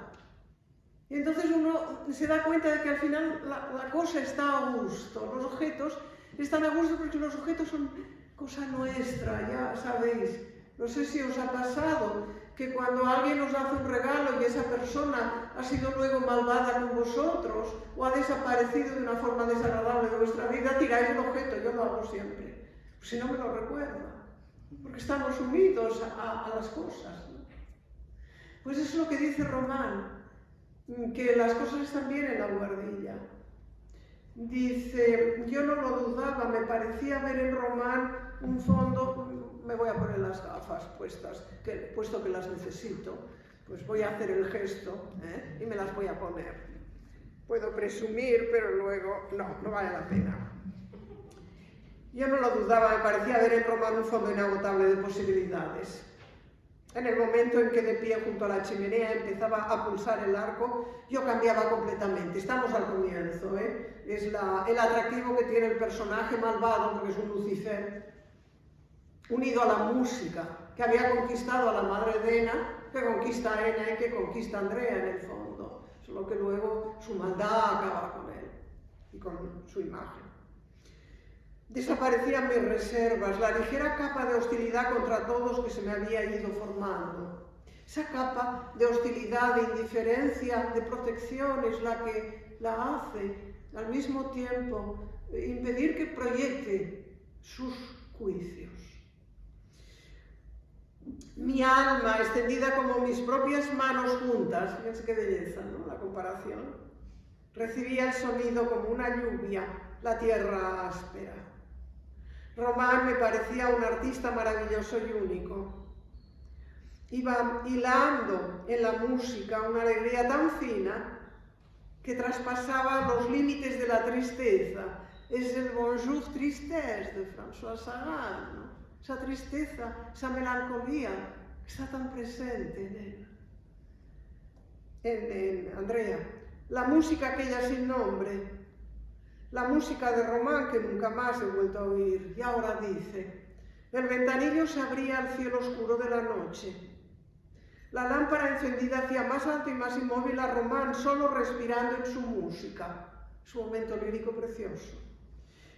Y entonces uno se da cuenta de que al final la cosa está a gusto, los objetos están a gusto porque los objetos son cosa nuestra, ya sabéis. No sé si os ha pasado que cuando alguien os hace un regalo y esa persona ha sido luego malvada con vosotros o ha desaparecido de una forma desagradable de vuestra vida, tiráis el objeto, yo lo hago siempre. Pues si no me lo recuerda, porque estamos unidos a las cosas, ¿no? Pues eso es lo que dice Román, que las cosas están bien en la buhardilla. Dice, yo no lo dudaba, me parecía ver en Román un fondo, me voy a poner las gafas puestas, puesto que las necesito, pues voy a hacer el gesto y me las voy a poner. Puedo presumir, pero luego no vale la pena. Yo no lo dudaba, me parecía ver en Román un fondo inagotable de posibilidades. En el momento en que de pie junto a la chimenea empezaba a pulsar el arco, yo cambiaba completamente. Estamos al comienzo, Es el atractivo que tiene el personaje malvado, porque es un Lucifer, unido a la música, que había conquistado a la madre de Ena, que conquista a Ena y que conquista a Andrea en el fondo. Solo que luego su maldad acaba con él y con su imagen. Desaparecían mis reservas, la ligera capa de hostilidad contra todos que se me había ido formando. Esa capa de hostilidad, de indiferencia, de protección es la que la hace, al mismo tiempo, impedir que proyecte sus juicios. Mi alma, extendida como mis propias manos juntas, fíjense qué belleza, ¿no? La comparación, recibía el sonido como una lluvia, la tierra áspera. Román me parecía un artista maravilloso y único. Iba hilando en la música una alegría tan fina que traspasaba los límites de la tristeza. Es el Bonjour Tristesse de François Sagan, ¿no? Esa tristeza, esa melancolía que está tan presente en Andrea. La música aquella sin nombre. La música de Román que nunca más he vuelto a oír. Y ahora dice, el ventanillo se abría al cielo oscuro de la noche. La lámpara encendida hacía más alto y más inmóvil a Román, solo respirando en su música. Su momento lírico precioso.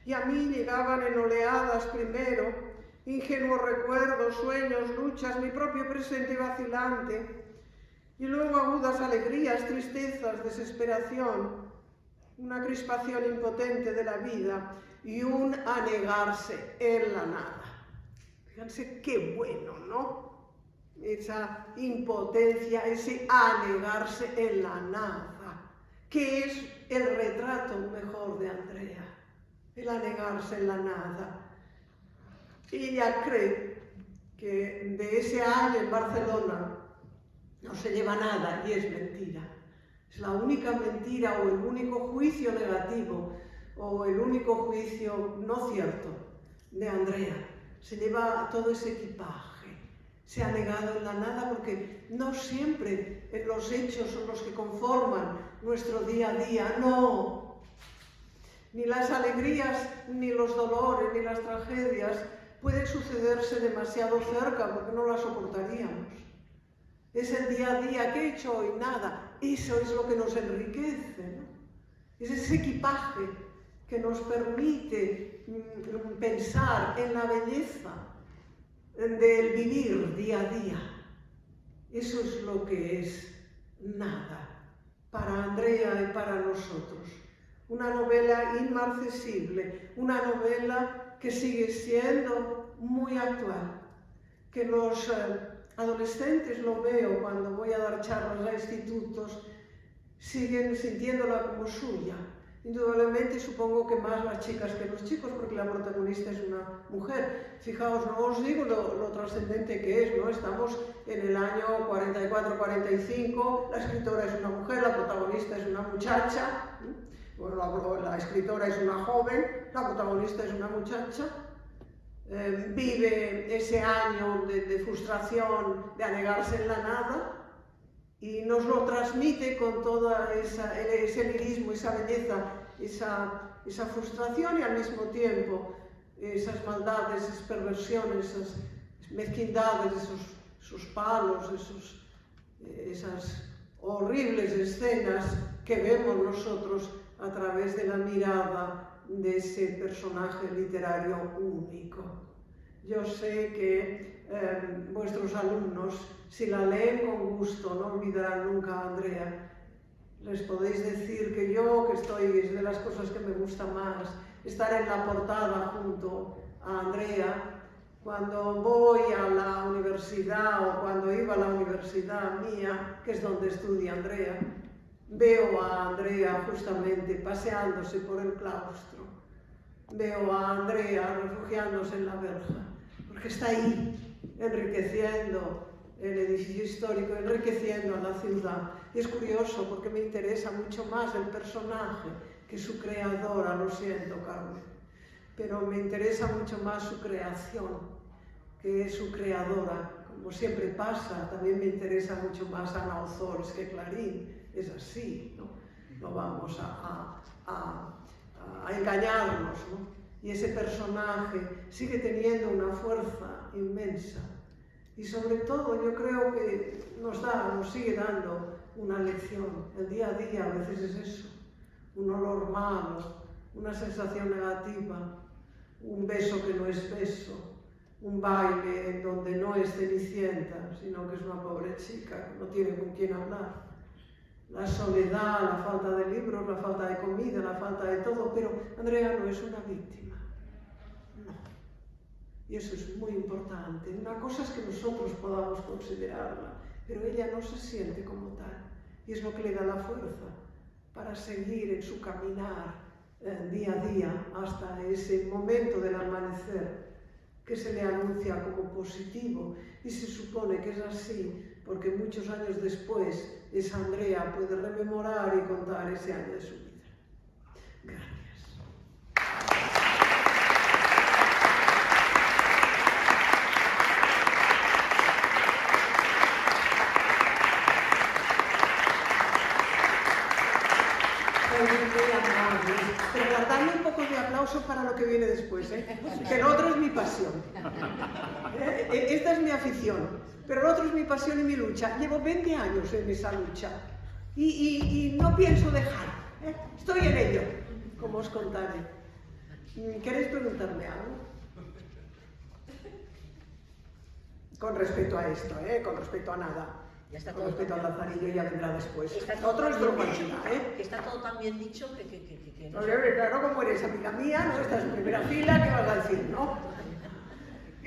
Y a mí llegaban en oleadas primero, ingenuos recuerdos, sueños, luchas, mi propio presente vacilante. Y luego agudas alegrías, tristezas, desesperación, una crispación impotente de la vida y un anegarse en la nada. Fíjense qué bueno, ¿no? Esa impotencia, ese anegarse en la nada, que es el retrato mejor de Andrea, el anegarse en la nada. Ella cree que de ese año en Barcelona no se lleva nada y es mentira. Es la única mentira o el único juicio negativo o el único juicio no cierto de Andrea. Se lleva todo ese equipaje, se ha negado en la nada porque no siempre los hechos son los que conforman nuestro día a día, no. Ni las alegrías, ni los dolores, ni las tragedias pueden sucederse demasiado cerca porque no las soportaríamos. Es el día a día, ¿qué he hecho hoy? Nada. Eso es lo que nos enriquece, ¿no? Es ese equipaje que nos permite pensar en la belleza del vivir día a día. Eso es lo que es nada para Andrea y para nosotros. Una novela inmarcesible, una novela que sigue siendo muy actual, que los adolescentes, lo veo cuando voy a dar charlas a institutos, siguen sintiéndola como suya. Indudablemente supongo que más las chicas que los chicos, porque la protagonista es una mujer. Fijaos, no os digo lo trascendente que es, ¿no? Estamos en el año 44-45, la escritora es una mujer, la protagonista es una muchacha, bueno, la escritora es una joven, la protagonista es una muchacha. Vive ese año de frustración, de anegarse en la nada, y nos lo transmite con todo ese lirismo, esa belleza, esa frustración y al mismo tiempo esas maldades, esas perversiones, esas mezquindades, esos palos, esas horribles escenas que vemos nosotros a través de la mirada de ese personaje literario único. Yo sé que vuestros alumnos, si la leen con gusto, no olvidarán nunca a Andrea Les podéis decir que yo, es de las cosas que me gusta más, estar en la portada junto a Andrea. Cuando voy a la universidad o cuando iba a la universidad mía, que es donde estudia Andrea, veo a Andrea justamente paseándose por el claustro. Veo a Andrea refugiándose en la verja, porque está ahí, enriqueciendo el edificio histórico, enriqueciendo a la ciudad. Y es curioso porque me interesa mucho más el personaje que su creadora, lo siento, Carmen, pero me interesa mucho más su creación que es su creadora. Como siempre pasa, también me interesa mucho más Ana Ozores que Clarín, es así, ¿no? No vamos a engañarnos, ¿no? Y ese personaje sigue teniendo una fuerza inmensa. Y sobre todo yo creo que nos sigue dando una lección. El día a día a veces es eso, un olor malo, una sensación negativa, un beso que no es beso, un baile en donde no es Cenicienta, sino que es una pobre chica que no tiene con quién hablar. La soledad, la falta de libros, la falta de comida, la falta de todo, pero Andrea no es una víctima. No. Y eso es muy importante. Una cosa es que nosotros podamos considerarla, pero ella no se siente como tal. Y es lo que le da la fuerza para seguir en su caminar día a día hasta ese momento del amanecer que se le anuncia como positivo. Y se supone que es así porque muchos años después esa Andrea puede rememorar y contar ese año de su vida. Gracias. Pero guardadme un poco de aplauso para lo que viene después, ¿eh? Que lo otro es mi pasión. Esta es mi afición, pero lo otro es mi pasión y mi lucha. Llevo 20 años en esa lucha y no pienso dejar, ¿eh? Estoy en ello, como os contaré. ¿Queréis preguntarme algo? Con respecto a esto, con respecto a nada. Ya está Con todo respecto al Lazarillo ya vendrá después. Está Otro es drogadicta, Está todo tan bien dicho que no sé. Claro, como eres amiga mía, ¿no? Estás en primera fila, ¿qué vas a decir, no?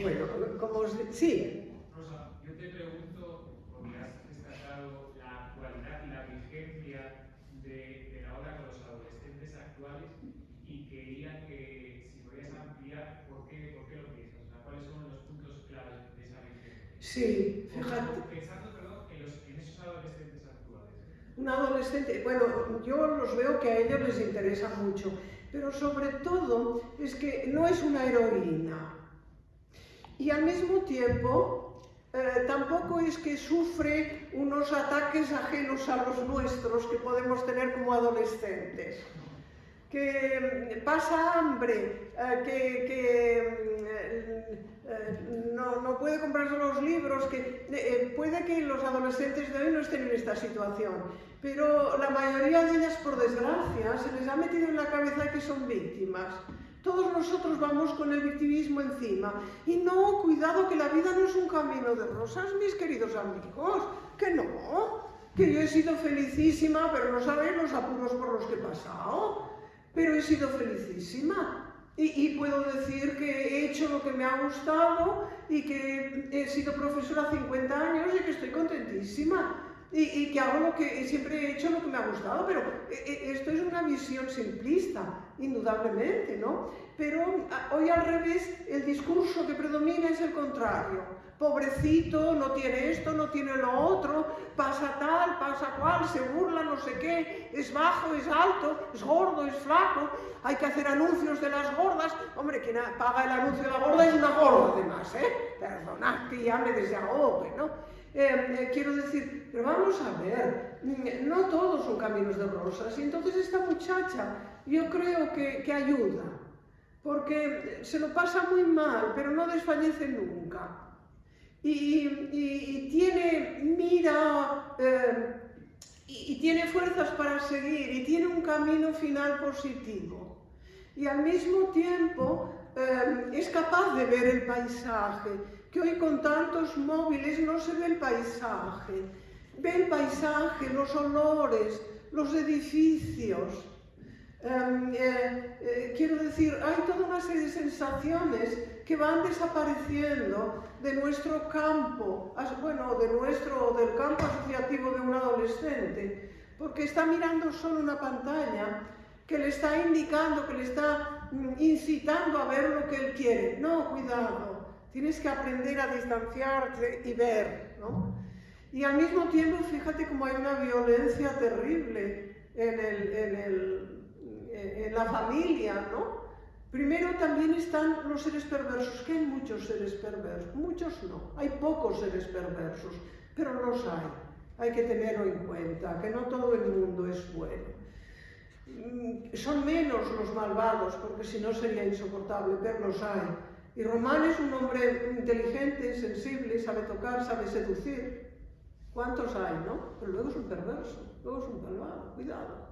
Bueno, como os... Sí. Rosa, yo te pregunto, porque has destacado la actualidad y la vigencia de la obra con los adolescentes actuales, y quería que, si podías ampliar, ¿por qué lo piensas? O sea, ¿cuáles son los puntos claves de esa vigencia? Sí, fíjate. Pensando, perdón, en esos adolescentes actuales. Un adolescente, bueno, yo los veo que a ellos les interesa mucho, pero sobre todo es que no es una heroína. Y al mismo tiempo, tampoco es que sufre unos ataques ajenos a los nuestros que podemos tener como adolescentes. Que pasa hambre, no puede comprarse los libros, que puede que los adolescentes de hoy no estén en esta situación, pero la mayoría de ellas, por desgracia, se les ha metido en la cabeza que son víctimas. Todos nosotros vamos con el victimismo encima. Y no, cuidado, que la vida no es un camino de rosas, mis queridos amigos, que no, que yo he sido felicísima, pero no sabéis los apuros por los que he pasado. Pero he sido felicísima y puedo decir que he hecho lo que me ha gustado y que he sido profesora 50 años y que estoy contentísima y que hago lo que siempre he hecho, lo que me ha gustado, pero esto es una visión simplista, indudablemente, ¿no? Pero hoy al revés, el discurso que predomina es el contrario. Pobrecito, no tiene esto, no tiene lo otro, pasa tal, pasa cual, se burla, no sé qué, es bajo, es alto, es gordo, es flaco, hay que hacer anuncios de las gordas. Hombre, quien paga el anuncio de la gorda es una gorda además, Perdonad que ya me desahogue, ¿no? Quiero decir, pero vamos a ver, no todos son caminos de rosas, y entonces esta muchacha yo creo que ayuda, porque se lo pasa muy mal, pero no desfallece nunca. Y tiene mira y tiene fuerzas para seguir y tiene un camino final positivo. Y al mismo tiempo es capaz de ver el paisaje, que hoy con tantos móviles no se ve el paisaje. Ve el paisaje, los olores, los edificios. Quiero decir, hay toda una serie de sensaciones que van desapareciendo de nuestro campo, bueno, del campo asociativo de un adolescente, porque está mirando solo una pantalla que le está indicando, que le está incitando a ver lo que él quiere. No, cuidado, tienes que aprender a distanciarte y ver, ¿no? Y al mismo tiempo, fíjate cómo hay una violencia terrible en la familia, ¿no? Primero también están los seres perversos, que hay muchos seres perversos, muchos no, hay pocos seres perversos, pero los hay que tenerlo en cuenta, que no todo el mundo es bueno. Son menos los malvados, porque si no sería insoportable, pero los hay. Y Román es un hombre inteligente, sensible, sabe tocar, sabe seducir. ¿Cuántos hay, no? Pero luego es un perverso, luego es un malvado, cuidado.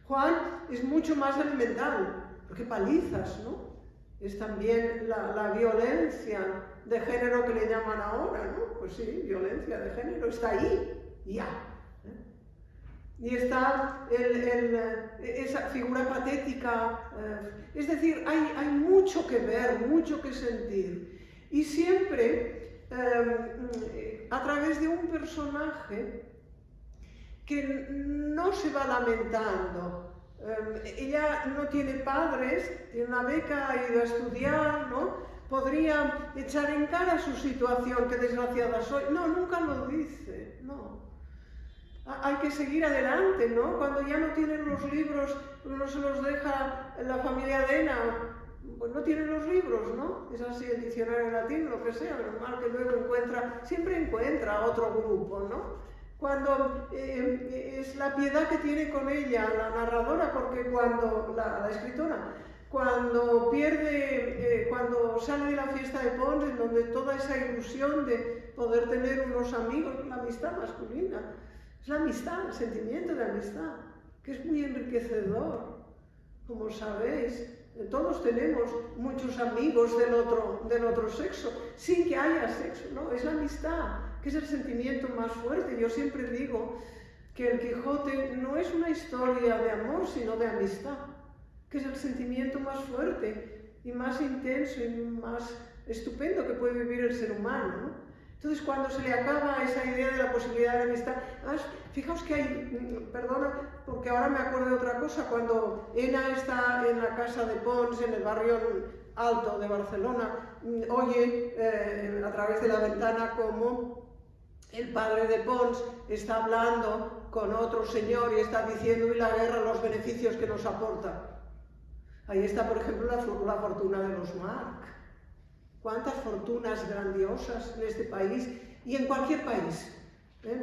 Juan es mucho más elemental, porque palizas, ¿no? Es también la violencia de género que le llaman ahora, ¿no? Pues sí, violencia de género, está ahí, ya. Y está esa figura patética, es decir, hay mucho que ver, mucho que sentir. Y siempre a través de un personaje que no se va lamentando. Ella no tiene padres, tiene una beca, ha ido a estudiar, ¿no? Podría echar en cara su situación, que desgraciada soy. No, nunca lo dice, no. Hay que seguir adelante, ¿no? Cuando ya no tienen los libros, uno se los deja la familia de Ena, pues no tienen los libros, ¿no? Es así el diccionario latín, lo que sea, normal que luego siempre encuentra otro grupo, ¿no? Cuando es la piedad que tiene con ella la narradora, porque cuando la escritora, cuando cuando sale de la fiesta de Pons, en donde toda esa ilusión de poder tener unos amigos, la amistad masculina, es la amistad, el sentimiento de amistad, que es muy enriquecedor, como sabéis. Todos tenemos muchos amigos del otro sexo, sin que haya sexo, ¿no? Es la amistad, que es el sentimiento más fuerte. Yo siempre digo que el Quijote no es una historia de amor, sino de amistad, que es el sentimiento más fuerte y más intenso y más estupendo que puede vivir el ser humano, ¿no? Entonces, cuando se le acaba esa idea de la posibilidad de amistad, fijaos que hay, perdona, porque ahora me acuerdo de otra cosa, cuando Ena está en la casa de Pons, en el barrio alto de Barcelona, oye a través de la ventana cómo el padre de Pons está hablando con otro señor y está diciendo, y la guerra, los beneficios que nos aporta. Ahí está, por ejemplo, la fortuna de los Marc. Cuántas fortunas grandiosas en este país y en cualquier país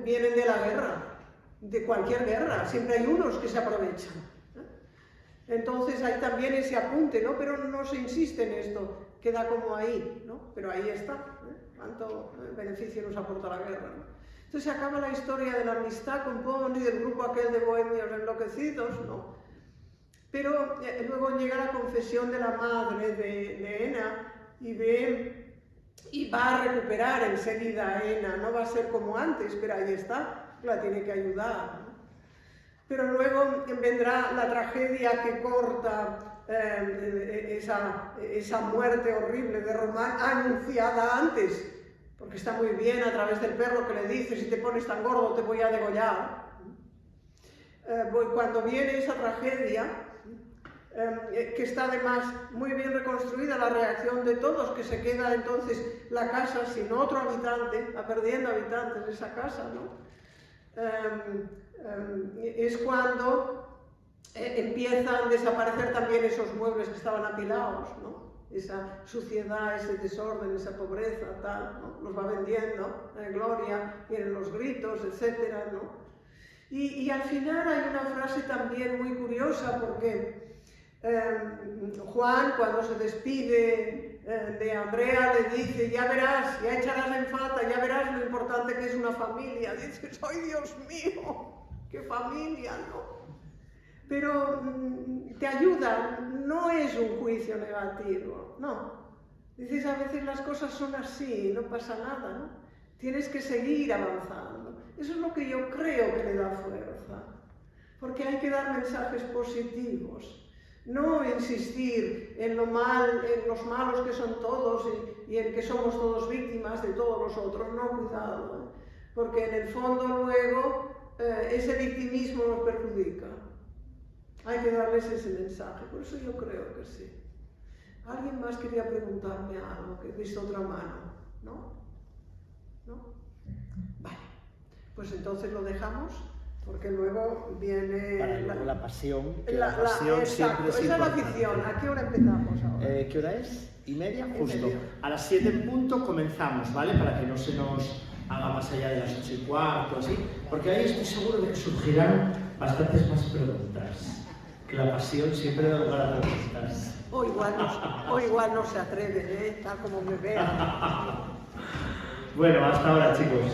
vienen de la guerra, de cualquier guerra, siempre hay unos que se aprovechan. Entonces hay también ese apunte, ¿no? Pero no se insiste en esto, queda como ahí, ¿no? Pero ahí está, cuánto beneficio nos aporta la guerra, ¿no? Entonces se acaba la historia de la amistad con Pons y del grupo aquel de bohemios enloquecidos, ¿no? Pero luego llega la confesión de la madre de Ena, y va a recuperar enseguida a Ena, no va a ser como antes, pero ahí está, la tiene que ayudar, ¿no? Pero luego vendrá la tragedia que corta esa muerte horrible de Román, anunciada antes, porque está muy bien a través del perro que le dice, si te pones tan gordo te voy a degollar. Cuando viene esa tragedia, que está además muy bien reconstruida la reacción de todos, que se queda entonces la casa sin otro habitante, va perdiendo habitantes de esa casa, ¿no? Es cuando empiezan a desaparecer también esos muebles que estaban apilados, ¿no? Esa suciedad, ese desorden, esa pobreza, tal, ¿no? Los va vendiendo, gloria, vienen los gritos, etcétera, ¿no? Y al final hay una frase también muy curiosa, porque Juan, cuando se despide de Andrea, le dice, ya verás, ya echarás en falta, ya verás lo importante que es una familia. Dices, ¡ay, Dios mío! ¡Qué familia!, ¿no? Pero te ayuda, no es un juicio negativo, no. Dices, a veces las cosas son así, no pasa nada, ¿no? Tienes que seguir avanzando. Eso es lo que yo creo que le da fuerza. porque hay que dar mensajes positivos. No insistir en los malos que son todos y en que somos todos víctimas de todos los otros. No, cuidado, porque en el fondo luego ese victimismo nos perjudica. Hay que darles ese mensaje, por eso yo creo que sí. ¿Alguien más quería preguntarme algo? Que he visto otra mano, ¿no? ¿No? Vale, pues entonces lo dejamos. Porque luego viene... Para luego la pasión, que la exacto, pasión siempre es esa es la importante. afición. ¿A qué hora empezamos ahora? ¿Qué hora es? ¿1:30? Justo. 1:30. A las 7 en punto comenzamos, ¿vale? Para que no se nos haga más allá de las 8:15, así. Porque ahí estoy seguro de que surgirán bastantes más preguntas. Que la pasión siempre da lugar a preguntas. O igual no se atreven, tal como me vean. Bueno, hasta ahora, chicos.